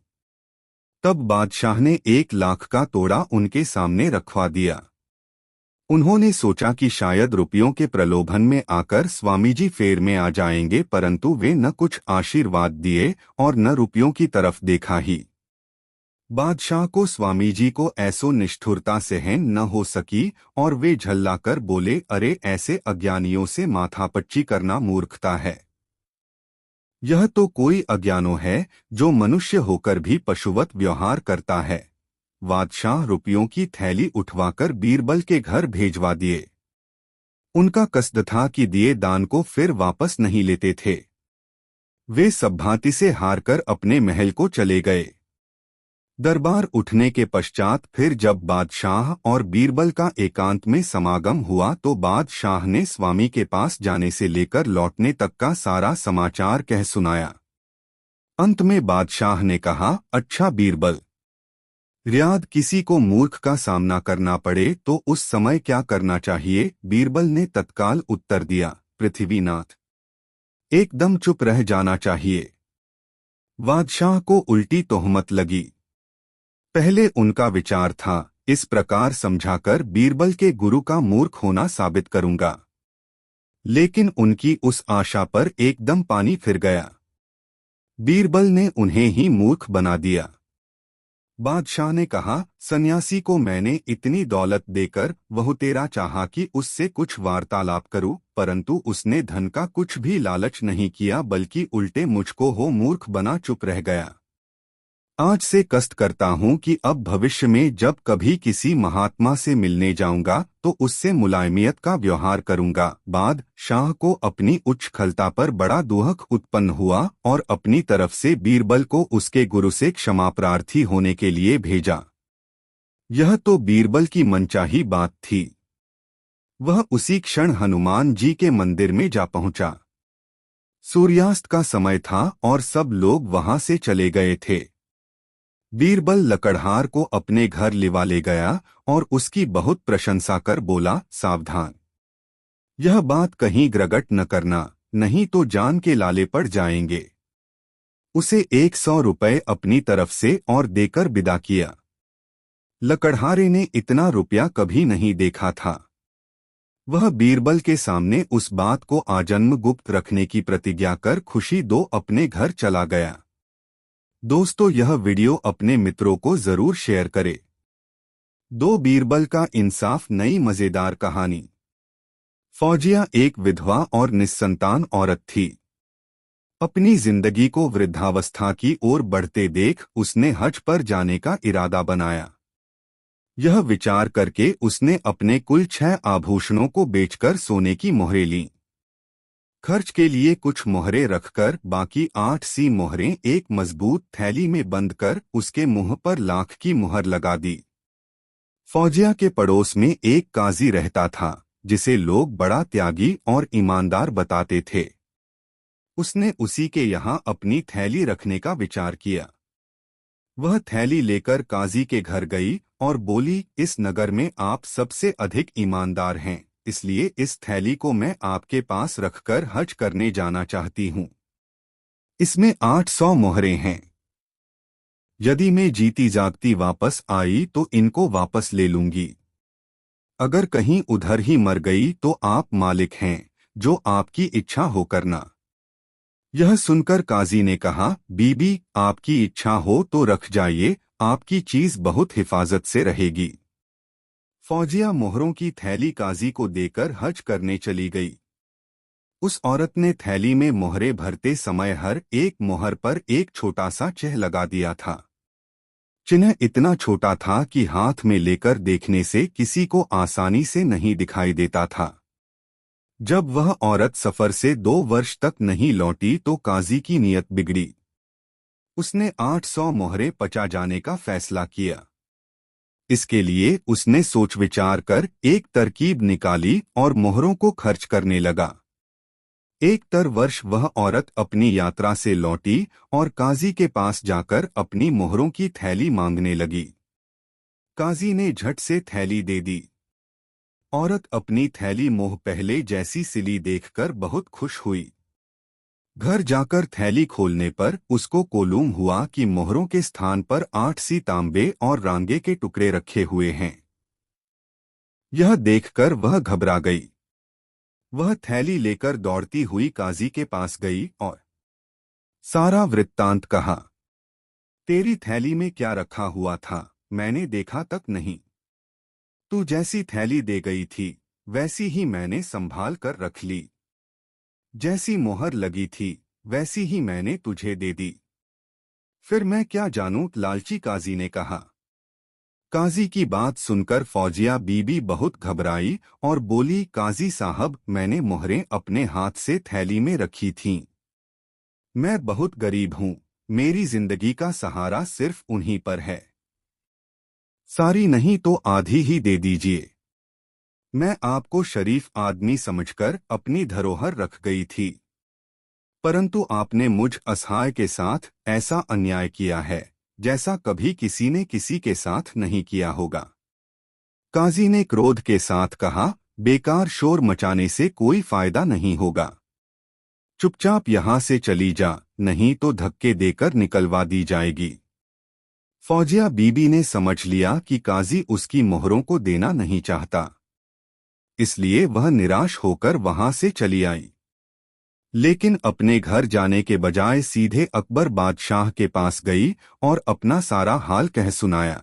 तब बादशाह ने 1 लाख का तोड़ा उनके सामने रखवा दिया। उन्होंने सोचा कि शायद रुपयों के प्रलोभन में आकर स्वामी जी फेर में आ जाएंगे, परंतु वे न कुछ आशीर्वाद दिए और न रुपयों की तरफ देखा ही। बादशाह को स्वामी जी को ऐसो निष्ठुरता सहन न हो सकी और वे झल्लाकर बोले, अरे ऐसे अज्ञानियों से माथापच्ची करना मूर्खता है। यह तो कोई अज्ञानो है जो मनुष्य होकर भी पशुवत व्यवहार करता है। बादशाह रुपयों की थैली उठवाकर बीरबल के घर भेजवा दिए। उनका कसद था कि दिए दान को फिर वापस नहीं लेते थे। वे सब भांति से हारकर अपने महल को चले गए। दरबार उठने के पश्चात फिर जब बादशाह और बीरबल का एकांत में समागम हुआ तो बादशाह ने स्वामी के पास जाने से लेकर लौटने तक का सारा समाचार कह सुनाया। अंत में बादशाह ने कहा, अच्छा बीरबल, रियाद किसी को मूर्ख का सामना करना पड़े तो उस समय क्या करना चाहिए? बीरबल ने तत्काल उत्तर दिया, पृथ्वीनाथ, एकदम चुप रह जाना चाहिए। बादशाह को उल्टी तोहमत लगी। पहले उनका विचार था, इस प्रकार समझाकर बीरबल के गुरु का मूर्ख होना साबित करूंगा, लेकिन उनकी उस आशा पर एकदम पानी फिर गया। बीरबल ने उन्हें ही मूर्ख बना दिया। बादशाह ने कहा, सन्यासी को मैंने इतनी दौलत देकर बहुतेरा चाहा कि उससे कुछ वार्तालाप करूं, परंतु उसने धन का कुछ भी लालच नहीं किया, बल्कि उल्टे मुझको हो मूर्ख बना चुप रह गया। आज से कष्ट करता हूं कि अब भविष्य में जब कभी किसी महात्मा से मिलने जाऊंगा तो उससे मुलायमियत का व्यवहार करूंगा। बादशाह को अपनी उच्च खलता पर बड़ा दुहक उत्पन्न हुआ और अपनी तरफ से बीरबल को उसके गुरु से क्षमा प्रार्थी होने के लिए भेजा। यह तो बीरबल की मनचाही बात थी। वह उसी क्षण हनुमान जी के मंदिर में जा पहुंचा। सूर्यास्त का समय था और सब लोग वहां से चले गए थे। बीरबल लकड़हार को अपने घर लिवा ले गया और उसकी बहुत प्रशंसा कर बोला, सावधान, यह बात कहीं ग्रगट न करना, नहीं तो जान के लाले पड़ जाएंगे। उसे 100 रुपए अपनी तरफ से और देकर विदा किया। लकड़हारे ने इतना रुपया कभी नहीं देखा था। वह बीरबल के सामने उस बात को आजन्म गुप्त रखने की प्रतिज्ञा कर खुशी दो अपने घर चला गया। दोस्तों, यह वीडियो अपने मित्रों को जरूर शेयर करें। दो बीरबल का इंसाफ नई मजेदार कहानी। फौजिया एक विधवा और निस्संतान औरत थी। अपनी जिंदगी को वृद्धावस्था की ओर बढ़ते देख उसने हज पर जाने का इरादा बनाया। यह विचार करके उसने अपने कुल 6 आभूषणों को बेचकर सोने की मोहरें लीं। खर्च के लिए कुछ मोहरें रखकर बाकी 8 सी मोहरें एक मजबूत थैली में बंद कर उसके मुंह पर लाख की मुहर लगा दी। फौजिया के पड़ोस में एक काजी रहता था जिसे लोग बड़ा त्यागी और ईमानदार बताते थे। उसने उसी के यहाँ अपनी थैली रखने का विचार किया। वह थैली लेकर काजी के घर गई और बोली, इस नगर में आप सबसे अधिक ईमानदार हैं, इसलिए इस थैली को मैं आपके पास रखकर हज करने जाना चाहती हूँ। इसमें 800 मोहरें हैं। यदि मैं जीती जागती वापस आई तो इनको वापस ले लूंगी। अगर कहीं उधर ही मर गई तो आप मालिक हैं, जो आपकी इच्छा हो करना। यह सुनकर काजी ने कहा, बीबी, आपकी इच्छा हो तो रख जाइए, आपकी चीज बहुत हिफाजत से रहेगी। फौजिया मोहरों की थैली काजी को देकर हज करने चली गई। उस औरत ने थैली में मोहरें भरते समय हर एक मोहर पर एक छोटा सा चिन्ह लगा दिया था। चिन्ह इतना छोटा था कि हाथ में लेकर देखने से किसी को आसानी से नहीं दिखाई देता था। जब वह औरत सफर से 2 वर्ष तक नहीं लौटी तो काजी की नीयत बिगड़ी। उसने 800 मोहरें पचा जाने का फैसला किया। इसके लिए उसने सोच विचार कर एक तरकीब निकाली और मोहरों को खर्च करने लगा। एक वर्ष वह औरत अपनी यात्रा से लौटी और काजी के पास जाकर अपनी मोहरों की थैली मांगने लगी। काजी ने झट से थैली दे दी। औरत अपनी थैली मोह पहले जैसी सिली देखकर बहुत खुश हुई। घर जाकर थैली खोलने पर उसको मालूम हुआ कि मोहरों के स्थान पर 8 सी तांबे और रांगे के टुकड़े रखे हुए हैं। यह देखकर वह घबरा गई। वह थैली लेकर दौड़ती हुई काजी के पास गई और सारा वृत्तांत कहा। तेरी थैली में क्या रखा हुआ था, मैंने देखा तक नहीं। तू जैसी थैली दे गई थी वैसी ही मैंने संभाल कर रख ली। जैसी मोहर लगी थी वैसी ही मैंने तुझे दे दी। फिर मैं क्या जानूं, लालची काजी ने कहा। काजी की बात सुनकर फौजिया बीबी बहुत घबराई और बोली, काजी साहब, मैंने मोहरें अपने हाथ से थैली में रखी थीं। मैं बहुत गरीब हूँ, मेरी जिंदगी का सहारा सिर्फ उन्हीं पर है। सारी नहीं तो आधी ही दे दीजिए। मैं आपको शरीफ आदमी समझकर अपनी धरोहर रख गई थी, परंतु आपने मुझ असहाय के साथ ऐसा अन्याय किया है जैसा कभी किसी ने किसी के साथ नहीं किया होगा। काजी ने क्रोध के साथ कहा, बेकार शोर मचाने से कोई फायदा नहीं होगा। चुपचाप यहाँ से चली जा, नहीं तो धक्के देकर निकलवा दी जाएगी। फौजिया बीबी ने समझ लिया कि काजी उसकी मोहरों को देना नहीं चाहता, इसलिए वह निराश होकर वहां से चली आई। लेकिन अपने घर जाने के बजाय सीधे अकबर बादशाह के पास गई और अपना सारा हाल कह सुनाया।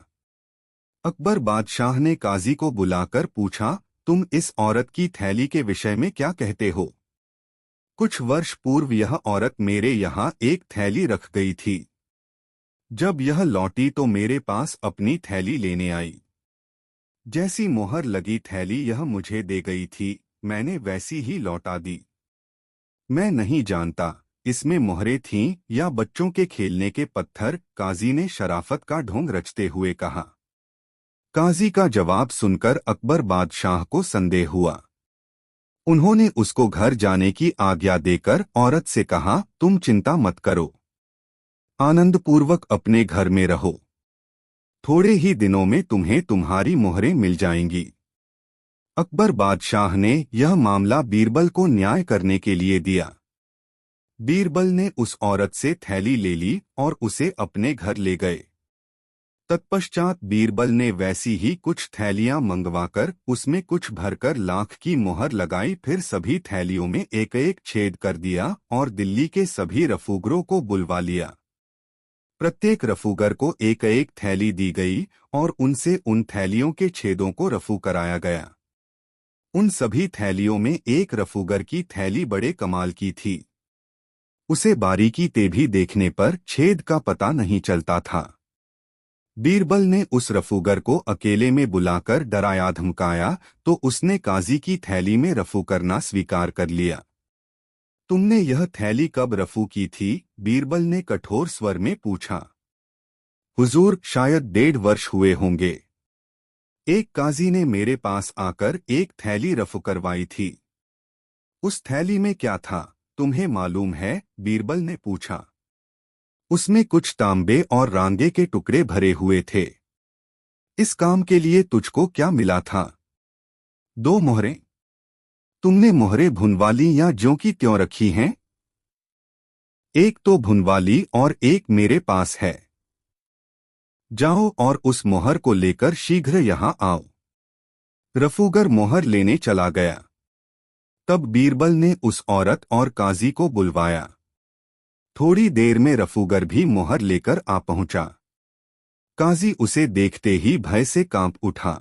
अकबर बादशाह ने काजी को बुलाकर पूछा, तुम इस औरत की थैली के विषय में क्या कहते हो? कुछ वर्ष पूर्व यह औरत मेरे यहाँ एक थैली रख गई थी। जब यह लौटी तो मेरे पास अपनी थैली लेने आई। जैसी मोहर लगी थैली यह मुझे दे गई थी, मैंने वैसी ही लौटा दी। मैं नहीं जानता इसमें मोहरें थीं या बच्चों के खेलने के पत्थर, काजी ने शराफत का ढोंग रचते हुए कहा। काजी का जवाब सुनकर अकबर बादशाह को संदेह हुआ। उन्होंने उसको घर जाने की आज्ञा देकर औरत से कहा, तुम चिंता मत करो, आनंदपूर्वक अपने घर में रहो। थोड़े ही दिनों में तुम्हें तुम्हारी मोहरें मिल जाएंगी। अकबर बादशाह ने यह मामला बीरबल को न्याय करने के लिए दिया। बीरबल ने उस औरत से थैली ले ली और उसे अपने घर ले गए। तत्पश्चात बीरबल ने वैसी ही कुछ थैलियां मंगवाकर उसमें कुछ भरकर लाख की मोहर लगाई, फिर सभी थैलियों में एक एक छेद कर दिया और दिल्ली के सभी रफूगरों को बुलवा लिया। प्रत्येक रफूगर को एक एक थैली दी गई और उनसे उन थैलियों के छेदों को रफू कराया गया। उन सभी थैलियों में एक रफूगर की थैली बड़े कमाल की थी। उसे बारीकी से भी देखने पर छेद का पता नहीं चलता था। बीरबल ने उस रफूगर को अकेले में बुलाकर डराया धमकाया तो उसने काजी की थैली में रफू करना स्वीकार कर लिया। तुमने यह थैली कब रफू की थी? बीरबल ने कठोर स्वर में पूछा। हुजूर, शायद 1.5 वर्ष हुए होंगे। एक काजी ने मेरे पास आकर एक थैली रफू करवाई थी। उस थैली में क्या था, तुम्हें मालूम है? बीरबल ने पूछा। उसमें कुछ तांबे और रांगे के टुकड़े भरे हुए थे। इस काम के लिए तुझको क्या मिला था? 2 मोहरें। तुमने मोहरें भुनवाली या ज्यों की त्यों रखी हैं? एक तो भुनवाली और एक मेरे पास है। जाओ और उस मोहर को लेकर शीघ्र यहाँ आओ। रफूगर मोहर लेने चला गया। तब बीरबल ने उस औरत और काजी को बुलवाया। थोड़ी देर में रफूगर भी मोहर लेकर आ पहुंचा। काजी उसे देखते ही भय से कांप उठा।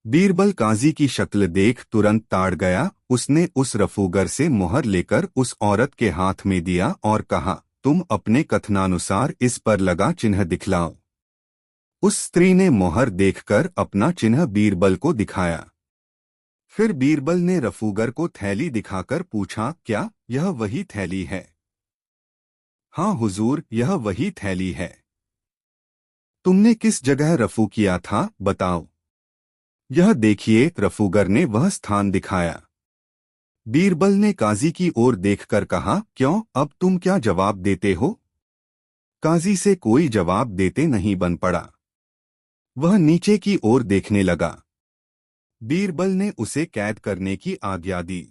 बीरबल काजी की शक्ल देख तुरंत ताड़ गया। उसने उस रफूगर से मोहर लेकर उस औरत के हाथ में दिया और कहा, तुम अपने कथनानुसार इस पर लगा चिन्ह दिखलाओ। उस स्त्री ने मोहर देखकर अपना चिन्ह बीरबल को दिखाया। फिर बीरबल ने रफूगर को थैली दिखाकर पूछा, क्या यह वही थैली है? हाँ हुजूर, यह वही थैली है। तुमने किस जगह रफू किया था, बताओ। यह देखिए, रफूगर ने वह स्थान दिखाया। बीरबल ने काजी की ओर देखकर कहा, क्यों, अब तुम क्या जवाब देते हो? काजी से कोई जवाब देते नहीं बन पड़ा। वह नीचे की ओर देखने लगा। बीरबल ने उसे कैद करने की आज्ञा दी।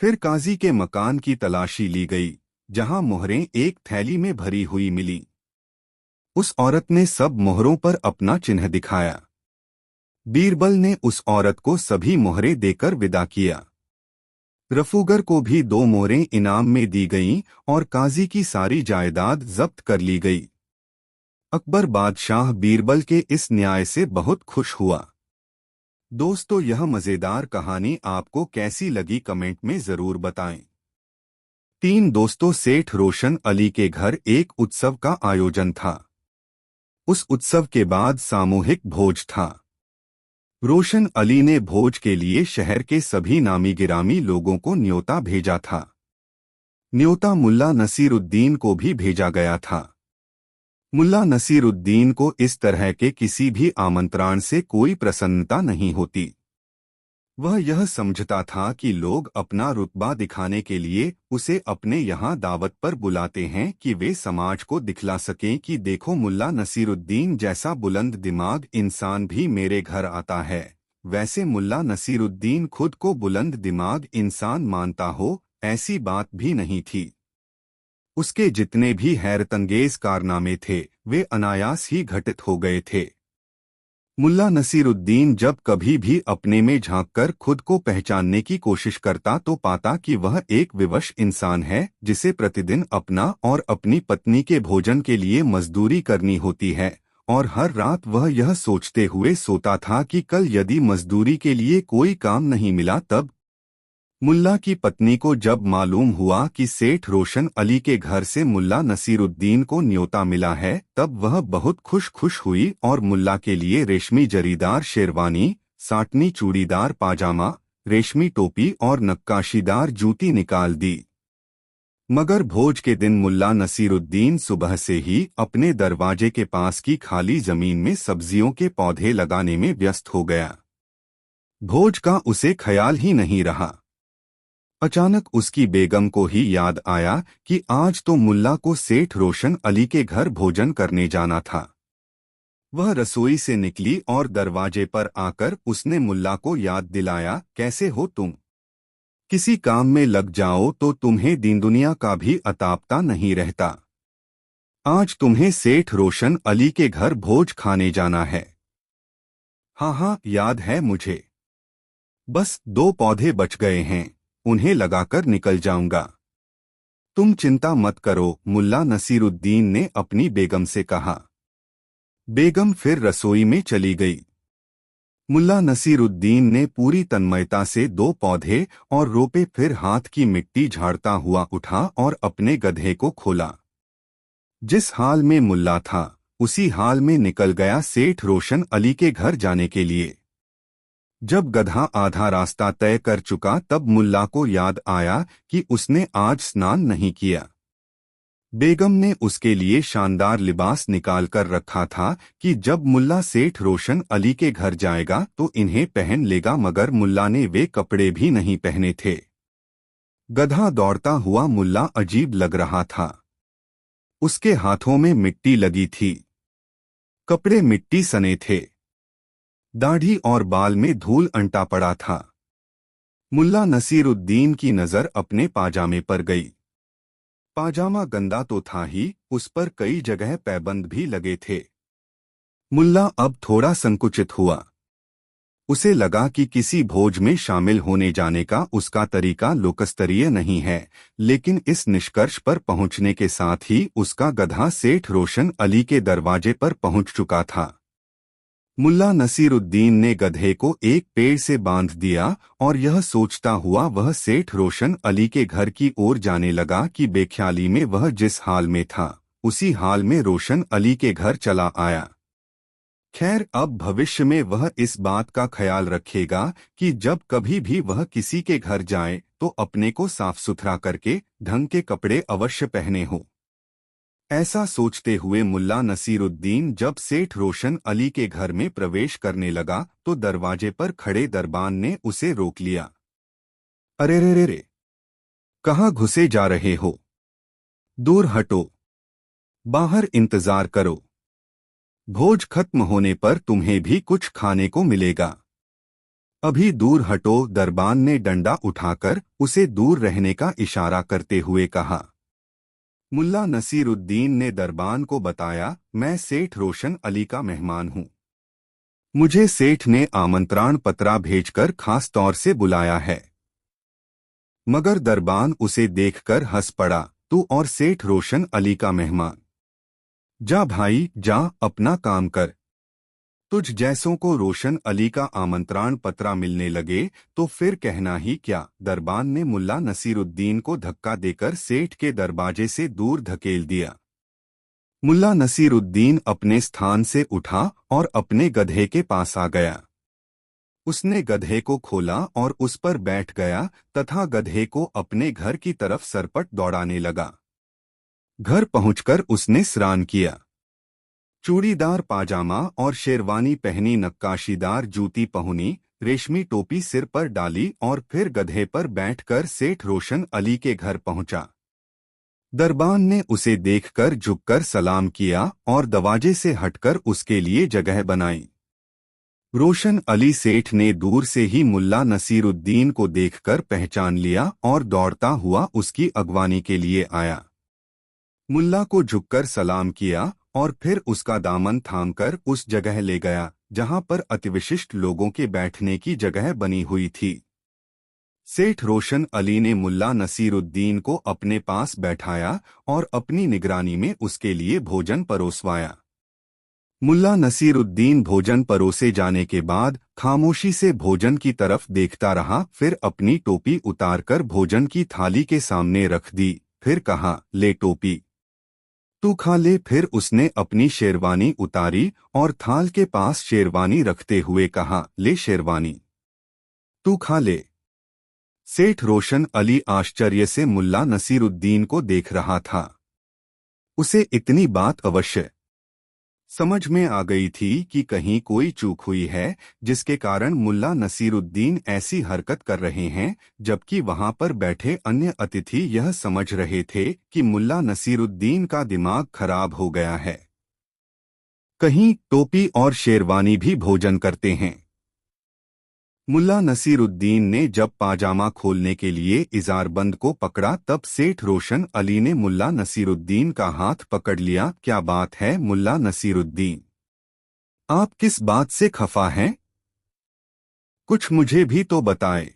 फिर काजी के मकान की तलाशी ली गई, जहां मोहरें एक थैली में भरी हुई मिली। उस औरत ने सब मोहरों पर अपना चिन्ह दिखाया। बीरबल ने उस औरत को सभी मोहरें देकर विदा किया। रफूगर को भी 2 मोहरें इनाम में दी गईं और काजी की सारी जायदाद जब्त कर ली गई। अकबर बादशाह बीरबल के इस न्याय से बहुत खुश हुआ। दोस्तों, यह मजेदार कहानी आपको कैसी लगी कमेंट में जरूर बताएं। 3 दोस्तों सेठ रोशन अली के घर एक उत्सव का आयोजन था। उस उत्सव के बाद सामूहिक भोज था। रोशन अली ने भोज के लिए शहर के सभी नामी गिरामी लोगों को न्योता भेजा था। न्योता मुल्ला नसीरुद्दीन को भी भेजा गया था। मुल्ला नसीरुद्दीन को इस तरह के किसी भी आमंत्रण से कोई प्रसन्नता नहीं होती। वह यह समझता था कि लोग अपना रुतबा दिखाने के लिए उसे अपने यहाँ दावत पर बुलाते हैं कि वे समाज को दिखला सकें कि देखो, मुल्ला नसीरुद्दीन जैसा बुलंद दिमाग इंसान भी मेरे घर आता है। वैसे मुल्ला नसीरुद्दीन खुद को बुलंद दिमाग इंसान मानता हो, ऐसी बात भी नहीं थी। उसके जितने भी हैरतंगेज कारनामे थे, वे अनायास ही घटित हो गए थे। मुल्ला नसीरुद्दीन जब कभी भी अपने में झांककर खुद को पहचानने की कोशिश करता तो पाता कि वह एक विवश इंसान है, जिसे प्रतिदिन अपना और अपनी पत्नी के भोजन के लिए मजदूरी करनी होती है, और हर रात वह यह सोचते हुए सोता था कि कल यदि मजदूरी के लिए कोई काम नहीं मिला तब। मुल्ला की पत्नी को जब मालूम हुआ कि सेठ रोशन अली के घर से मुल्ला नसीरुद्दीन को न्योता मिला है, तब वह बहुत खुश हुई और मुल्ला के लिए रेशमी जरीदार शेरवानी, साटनी चूड़ीदार पाजामा, रेशमी टोपी और नक्काशीदार जूती निकाल दी। मगर भोज के दिन मुल्ला नसीरुद्दीन सुबह से ही अपने दरवाजे के पास की खाली जमीन में सब्जियों के पौधे लगाने में व्यस्त हो गया। भोज का उसे ख्याल ही नहीं रहा। अचानक उसकी बेगम को ही याद आया कि आज तो मुल्ला को सेठ रोशन अली के घर भोजन करने जाना था। वह रसोई से निकली और दरवाजे पर आकर उसने मुल्ला को याद दिलाया, कैसे हो तुम? किसी काम में लग जाओ तो तुम्हें दीन दुनिया का भी अतापता नहीं रहता। आज तुम्हें सेठ रोशन अली के घर भोज खाने जाना है। हाँ, याद है मुझे। बस 2 पौधे बच गए हैं, उन्हें लगाकर निकल जाऊंगा। तुम चिंता मत करो, मुल्ला नसीरुद्दीन ने अपनी बेगम से कहा। बेगम फिर रसोई में चली गई। मुल्ला नसीरुद्दीन ने पूरी तन्मयता से दो पौधे और रोपे, फिर हाथ की मिट्टी झाड़ता हुआ उठा और अपने गधे को खोला। जिस हाल में मुल्ला था उसी हाल में निकल गया सेठ रोशन अली के घर जाने के लिए। जब गधा आधा रास्ता तय कर चुका तब मुल्ला को याद आया कि उसने आज स्नान नहीं किया। बेगम ने उसके लिए शानदार लिबास निकाल कर रखा था कि जब मुल्ला सेठ रोशन अली के घर जाएगा तो इन्हें पहन लेगा, मगर मुल्ला ने वे कपड़े भी नहीं पहने थे। गधा दौड़ता हुआ मुल्ला अजीब लग रहा था। उसके हाथों में मिट्टी लगी थी, कपड़े मिट्टी सने थे, दाढ़ी और बाल में धूल अंटा पड़ा था। मुल्ला नसीरुद्दीन की नजर अपने पाजामे पर गई। पाजामा गंदा तो था ही, उस पर कई जगह पैबंद भी लगे थे। मुल्ला अब थोड़ा संकुचित हुआ। उसे लगा कि किसी भोज में शामिल होने जाने का उसका तरीका लोकस्तरीय नहीं है, लेकिन इस निष्कर्ष पर पहुंचने के साथ ही उसका गधा सेठ रोशन अली के दरवाजे पर पहुंच चुका था। मुल्ला नसीरुद्दीन ने गधे को एक पेड़ से बांध दिया और यह सोचता हुआ वह सेठ रोशन अली के घर की ओर जाने लगा कि बेख्याली में वह जिस हाल में था उसी हाल में रोशन अली के घर चला आया। खैर, अब भविष्य में वह इस बात का ख्याल रखेगा कि जब कभी भी वह किसी के घर जाए तो अपने को साफ सुथरा करके ढंग के कपड़े अवश्य पहने हों। ऐसा सोचते हुए मुल्ला नसीरुद्दीन जब सेठ रोशन अली के घर में प्रवेश करने लगा तो दरवाजे पर खड़े दरबान ने उसे रोक लिया। अरे रे रे रे, कहाँ घुसे जा रहे हो? दूर हटो, बाहर इंतजार करो। भोज खत्म होने पर तुम्हें भी कुछ खाने को मिलेगा। अभी दूर हटो, दरबान ने डंडा उठाकर उसे दूर रहने का इशारा करते हुए कहा। मुल्ला नसीरुद्दीन ने दरबान को बताया, मैं सेठ रोशन अली का मेहमान हूँ। मुझे सेठ ने आमंत्रण पत्रा भेजकर खास तौर से बुलाया है। मगर दरबान उसे देखकर हंस पड़ा, तू और सेठ रोशन अली का मेहमान? जा भाई जा, अपना काम कर। तुझ जैसों को रोशन अली का आमंत्रण पत्रा मिलने लगे तो फिर कहना ही क्या। दरबान ने मुल्ला नसीरुद्दीन को धक्का देकर सेठ के दरवाजे से दूर धकेल दिया। मुल्ला नसीरुद्दीन अपने स्थान से उठा और अपने गधे के पास आ गया। उसने गधे को खोला और उस पर बैठ गया तथा गधे को अपने घर की तरफ सरपट दौड़ाने लगा। घर पहुंचकर उसने स्नान किया। चूड़ीदार पाजामा और शेरवानी पहनी, नक्काशीदार जूती पहनी, रेशमी टोपी सिर पर डाली और फिर गधे पर बैठकर सेठ रोशन अली के घर पहुंचा। दरबान ने उसे देखकर झुककर सलाम किया और दरवाजे से हटकर उसके लिए जगह बनाई। रोशन अली सेठ ने दूर से ही मुल्ला नसीरुद्दीन को देखकर पहचान लिया और दौड़ता हुआ उसकी अगवानी के लिए आया। मुल्ला को झुककर सलाम किया और फिर उसका दामन थामकर उस जगह ले गया जहां पर अतिविशिष्ट लोगों के बैठने की जगह बनी हुई थी। सेठ रोशन अली ने मुल्ला नसीरुद्दीन को अपने पास बैठाया और अपनी निगरानी में उसके लिए भोजन परोसवाया। मुल्ला नसीरुद्दीन भोजन परोसे जाने के बाद खामोशी से भोजन की तरफ देखता रहा, फिर अपनी टोपी उतारकर भोजन की थाली के सामने रख दी। फिर कहा, ले टोपी, तू खा ले। फिर उसने अपनी शेरवानी उतारी और थाल के पास शेरवानी रखते हुए कहा, ले शेरवानी, तू खा ले। सेठ रोशन अली आश्चर्य से मुल्ला नसीरुद्दीन को देख रहा था। उसे इतनी बात अवश्य समझ में आ गई थी कि कहीं कोई चूक हुई है जिसके कारण मुल्ला नसीरुद्दीन ऐसी हरकत कर रहे हैं, जबकि वहां पर बैठे अन्य अतिथि यह समझ रहे थे कि मुल्ला नसीरुद्दीन का दिमाग खराब हो गया है। कहीं टोपी और शेरवानी भी भोजन करते हैं। मुल्ला नसीरुद्दीन ने जब पाजामा खोलने के लिए इजारबंद को पकड़ा तब सेठ रोशन अली ने मुल्ला नसीरुद्दीन का हाथ पकड़ लिया। क्या बात है मुल्ला नसीरुद्दीन, आप किस बात से खफा हैं? कुछ मुझे भी तो बताए।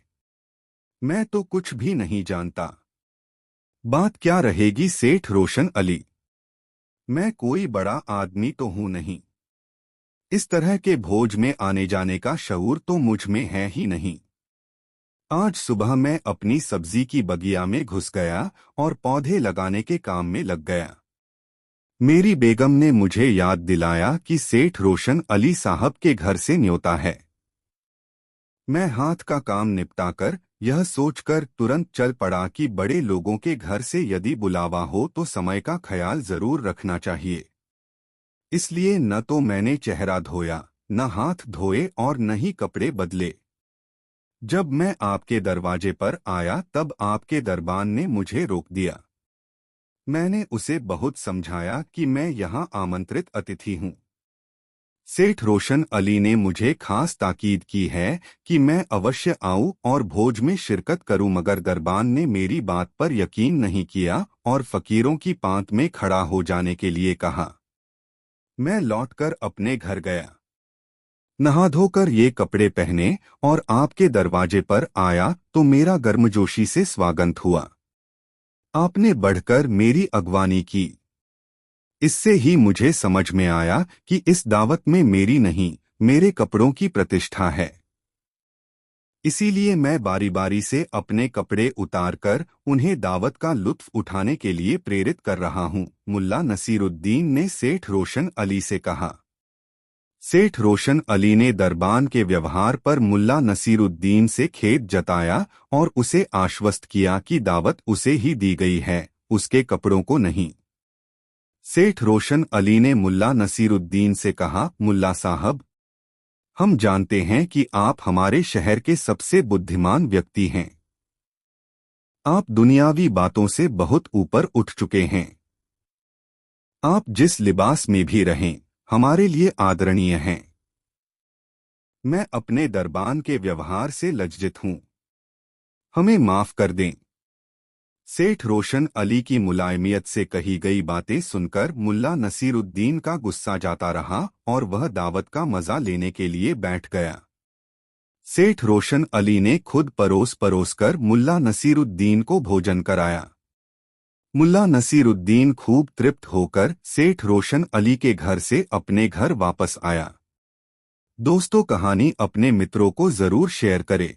मैं तो कुछ भी नहीं जानता। बात क्या रहेगी सेठ रोशन अली? मैं कोई बड़ा आदमी तो हूं नहीं। इस तरह के भोज में आने जाने का शऊर तो मुझ में है ही नहीं। आज सुबह मैं अपनी सब्जी की बगिया में घुस गया और पौधे लगाने के काम में लग गया। मेरी बेगम ने मुझे याद दिलाया कि सेठ रोशन अली साहब के घर से न्योता है। मैं हाथ का काम निपटाकर यह सोचकर तुरंत चल पड़ा कि बड़े लोगों के घर से यदि बुलावा हो तो समय का ख्याल जरूर रखना चाहिए। इसलिए न तो मैंने चेहरा धोया, न हाथ धोए और न ही कपड़े बदले। जब मैं आपके दरवाजे पर आया तब आपके दरबान ने मुझे रोक दिया। मैंने उसे बहुत समझाया कि मैं यहाँ आमंत्रित अतिथि हूँ। सेठ रोशन अली ने मुझे खास ताकीद की है कि मैं अवश्य आऊं और भोज में शिरकत करूं, मगर दरबान ने मेरी बात पर यकीन नहीं किया और फकीरों की पांत में खड़ा हो जाने के लिए कहा। मैं लौटकर अपने घर गया, नहा धोकर ये कपड़े पहने और आपके दरवाजे पर आया तो मेरा गर्मजोशी से स्वागत हुआ। आपने बढ़कर मेरी अगवानी की। इससे ही मुझे समझ में आया कि इस दावत में मेरी नहीं, मेरे कपड़ों की प्रतिष्ठा है। इसीलिए मैं बारी बारी से अपने कपड़े उतारकर उन्हें दावत का लुत्फ उठाने के लिए प्रेरित कर रहा हूँ, मुल्ला नसीरुद्दीन ने सेठ रोशन अली से कहा। सेठ रोशन अली ने दरबान के व्यवहार पर मुल्ला नसीरुद्दीन से खेद जताया और उसे आश्वस्त किया कि दावत उसे ही दी गई है, उसके कपड़ों को नहीं। सेठ रोशन अली ने मुल्ला नसीरुद्दीन से कहा, मुल्ला साहब, हम जानते हैं कि आप हमारे शहर के सबसे बुद्धिमान व्यक्ति हैं। आप दुनियावी बातों से बहुत ऊपर उठ चुके हैं। आप जिस लिबास में भी रहें, हमारे लिए आदरणीय हैं। मैं अपने दरबान के व्यवहार से लज्जित हूं। हमें माफ कर दें। सेठ रोशन अली की मुलायमियत से कही गई बातें सुनकर मुल्ला नसीरुद्दीन का गुस्सा जाता रहा और वह दावत का मजा लेने के लिए बैठ गया। सेठ रोशन अली ने खुद परोस परोस कर मुल्ला नसीरुद्दीन को भोजन कराया। मुल्ला नसीरुद्दीन खूब तृप्त होकर सेठ रोशन अली के घर से अपने घर वापस आया। दोस्तों, कहानी अपने मित्रों को जरूर शेयर करें।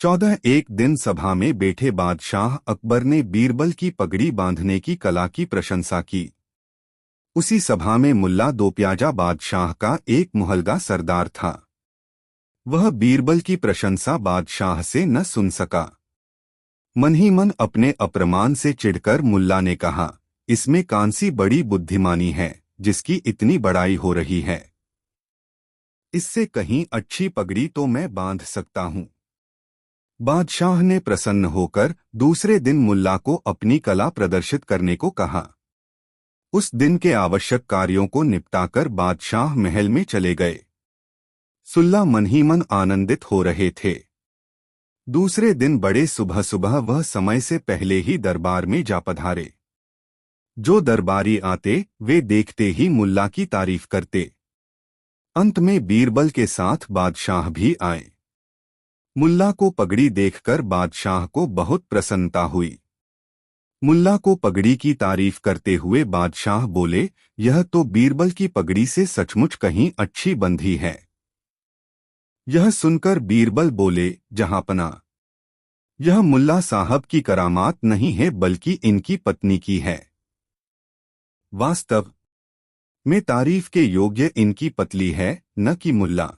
14 एक दिन सभा में बैठे बादशाह अकबर ने बीरबल की पगड़ी बांधने की कला की प्रशंसा की। उसी सभा में मुल्ला दोप्याजा बादशाह का एक मुहल्गा सरदार था। वह बीरबल की प्रशंसा बादशाह से न सुन सका। मन ही मन अपने अप्रमाण से चिढ़कर मुल्ला ने कहा, इसमें कौन सी बड़ी बुद्धिमानी है जिसकी इतनी बड़ाई हो रही है? इससे कहीं अच्छी पगड़ी तो मैं बांध सकता हूँ। बादशाह ने प्रसन्न होकर दूसरे दिन मुल्ला को अपनी कला प्रदर्शित करने को कहा। उस दिन के आवश्यक कार्यों को निपटाकर बादशाह महल में चले गए। सुल्ला मन ही मन आनंदित हो रहे थे। दूसरे दिन बड़े सुबह सुबह वह समय से पहले ही दरबार में जा पधारे। जो दरबारी आते वे देखते ही मुल्ला की तारीफ करते। अंत में बीरबल के साथ बादशाह भी आए। मुल्ला को पगड़ी देखकर बादशाह को बहुत प्रसन्नता हुई। मुल्ला को पगड़ी की तारीफ करते हुए बादशाह बोले, यह तो बीरबल की पगड़ी से सचमुच कहीं अच्छी बंधी है। यह सुनकर बीरबल बोले, जहांपना, यह मुल्ला साहब की करामात नहीं है बल्कि इनकी पत्नी की है। वास्तव में तारीफ के योग्य इनकी पतली है, न कि मुल्ला।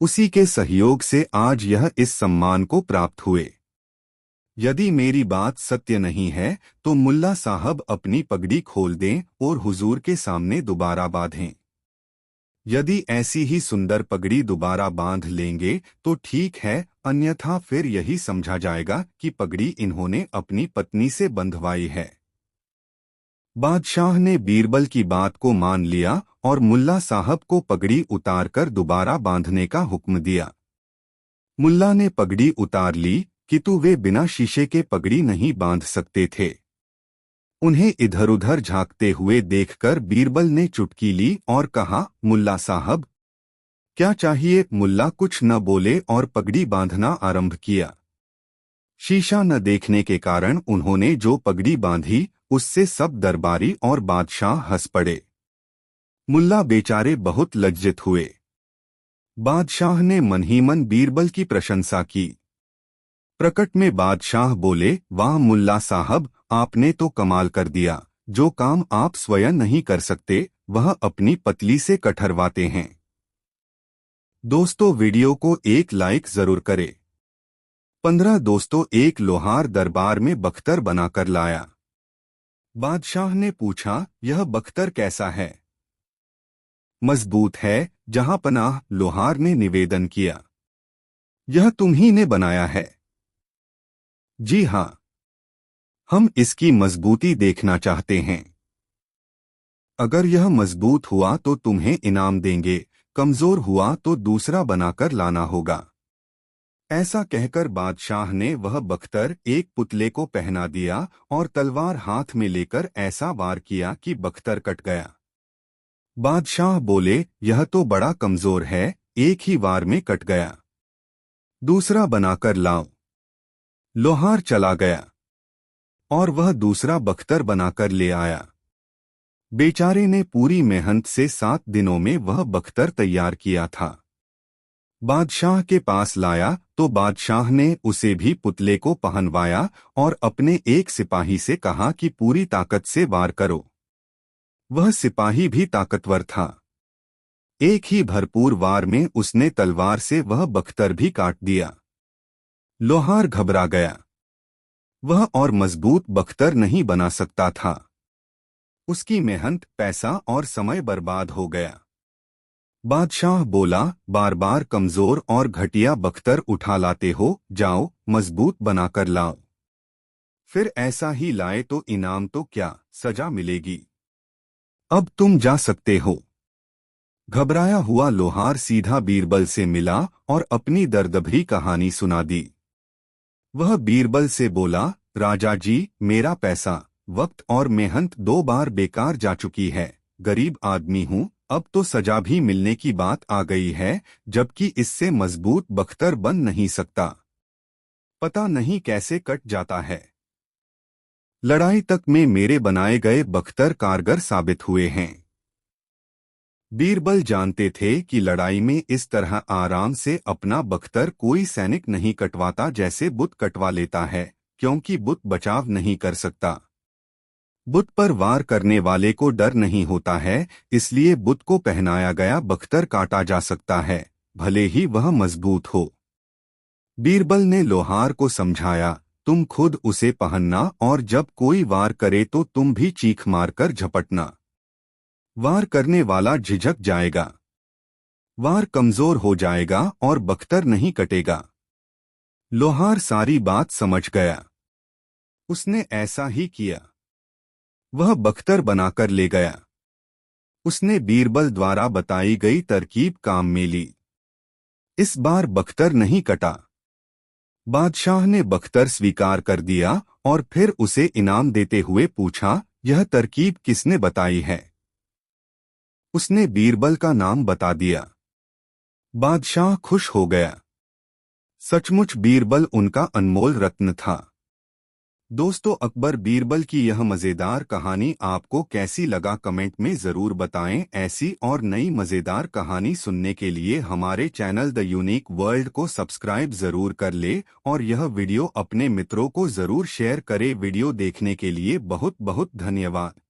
उसी के सहयोग से आज यह इस सम्मान को प्राप्त हुए। यदि मेरी बात सत्य नहीं है तो मुल्ला साहब अपनी पगड़ी खोल दें और हुजूर के सामने दोबारा बांधें। यदि ऐसी ही सुंदर पगड़ी दोबारा बांध लेंगे तो ठीक है, अन्यथा फिर यही समझा जाएगा कि पगड़ी इन्होंने अपनी पत्नी से बंधवाई है। बादशाह ने बीरबल की बात को मान लिया और मुल्ला साहब को पगड़ी उतारकर दोबारा बांधने का हुक्म दिया। मुल्ला ने पगड़ी उतार ली किंतु वे बिना शीशे के पगड़ी नहीं बांध सकते थे। उन्हें इधर उधर झांकते हुए देखकर बीरबल ने चुटकी ली और कहा, मुल्ला साहब, क्या चाहिए? मुल्ला कुछ न बोले और पगड़ी बांधना आरंभ किया। शीशा न देखने के कारण उन्होंने जो पगड़ी बांधी उससे सब दरबारी और बादशाह हंस पड़े। मुल्ला बेचारे बहुत लज्जित हुए। बादशाह ने मन ही मन बीरबल की प्रशंसा की। प्रकट में बादशाह बोले, वाह मुल्ला साहब, आपने तो कमाल कर दिया। जो काम आप स्वयं नहीं कर सकते वह अपनी पतली से कठरवाते हैं। दोस्तों, वीडियो को एक लाइक जरूर करें। 15 दोस्तों, एक लोहार दरबार में बख्तर बनाकर लाया। बादशाह ने पूछा, यह बख्तर कैसा है? मजबूत है जहां पनाह, लोहार ने निवेदन किया। यह तुम्ही ने बनाया है? जी हाँ, हम इसकी मजबूती देखना चाहते हैं। अगर यह मजबूत हुआ तो तुम्हें इनाम देंगे, कमजोर हुआ तो दूसरा बनाकर लाना होगा। ऐसा कहकर बादशाह ने वह बख्तर एक पुतले को पहना दिया और तलवार हाथ में लेकर ऐसा वार किया कि बख्तर कट गया। बादशाह बोले, यह तो बड़ा कमजोर है, एक ही वार में कट गया। दूसरा बनाकर लाओ। लोहार चला गया और वह दूसरा बख्तर बनाकर ले आया। बेचारे ने पूरी मेहनत से 7 दिनों में वह बख्तर तैयार किया था। बादशाह के पास लाया तो बादशाह ने उसे भी पुतले को पहनवाया और अपने एक सिपाही से कहा कि पूरी ताकत से वार करो। वह सिपाही भी ताकतवर था। एक ही भरपूर वार में उसने तलवार से वह बख्तर भी काट दिया। लोहार घबरा गया। वह और मजबूत बख्तर नहीं बना सकता था। उसकी मेहनत, पैसा और समय बर्बाद हो गया। बादशाह बोला, बार बार कमजोर और घटिया बख्तर उठा लाते हो, जाओ मजबूत बनाकर लाओ। फिर ऐसा ही लाए तो इनाम तो क्या, सजा मिलेगी। अब तुम जा सकते हो। घबराया हुआ लोहार सीधा बीरबल से मिला और अपनी दर्दभरी कहानी सुना दी। वह बीरबल से बोला, राजा जी, मेरा पैसा, वक्त और मेहनत 2 बार बेकार जा चुकी है। गरीब आदमी हूँ, अब तो सजा भी मिलने की बात आ गई है, जबकि इससे मजबूत बख्तर बन नहीं सकता। पता नहीं कैसे कट जाता है। लड़ाई तक में मेरे बनाए गए बख्तर कारगर साबित हुए हैं। बीरबल जानते थे कि लड़ाई में इस तरह आराम से अपना बख्तर कोई सैनिक नहीं कटवाता जैसे बुत कटवा लेता है, क्योंकि बुत बचाव नहीं कर सकता। बुत पर वार करने वाले को डर नहीं होता है, इसलिए बुत को पहनाया गया बख्तर काटा जा सकता है, भले ही वह मजबूत हो। बीरबल ने लोहार को समझाया, तुम खुद उसे पहनना और जब कोई वार करे तो तुम भी चीख मारकर झपटना। वार करने वाला झिझक जाएगा, वार कमजोर हो जाएगा और बख्तर नहीं कटेगा। लोहार सारी बात समझ गया। उसने ऐसा ही किया। वह बख्तर बनाकर ले गया। उसने बीरबल द्वारा बताई गई तरकीब काम में ली। इस बार बख्तर नहीं कटा। बादशाह ने बख्तर स्वीकार कर दिया और फिर उसे इनाम देते हुए पूछा, यह तरकीब किसने बताई है? उसने बीरबल का नाम बता दिया। बादशाह खुश हो गया। सचमुच बीरबल उनका अनमोल रत्न था। दोस्तों, अकबर बीरबल की यह मजेदार कहानी आपको कैसी लगा कमेंट में जरूर बताएं। ऐसी और नई मजेदार कहानी सुनने के लिए हमारे चैनल द यूनिक वर्ल्ड को सब्सक्राइब जरूर कर ले और यह वीडियो अपने मित्रों को जरूर शेयर करें। वीडियो देखने के लिए बहुत बहुत धन्यवाद।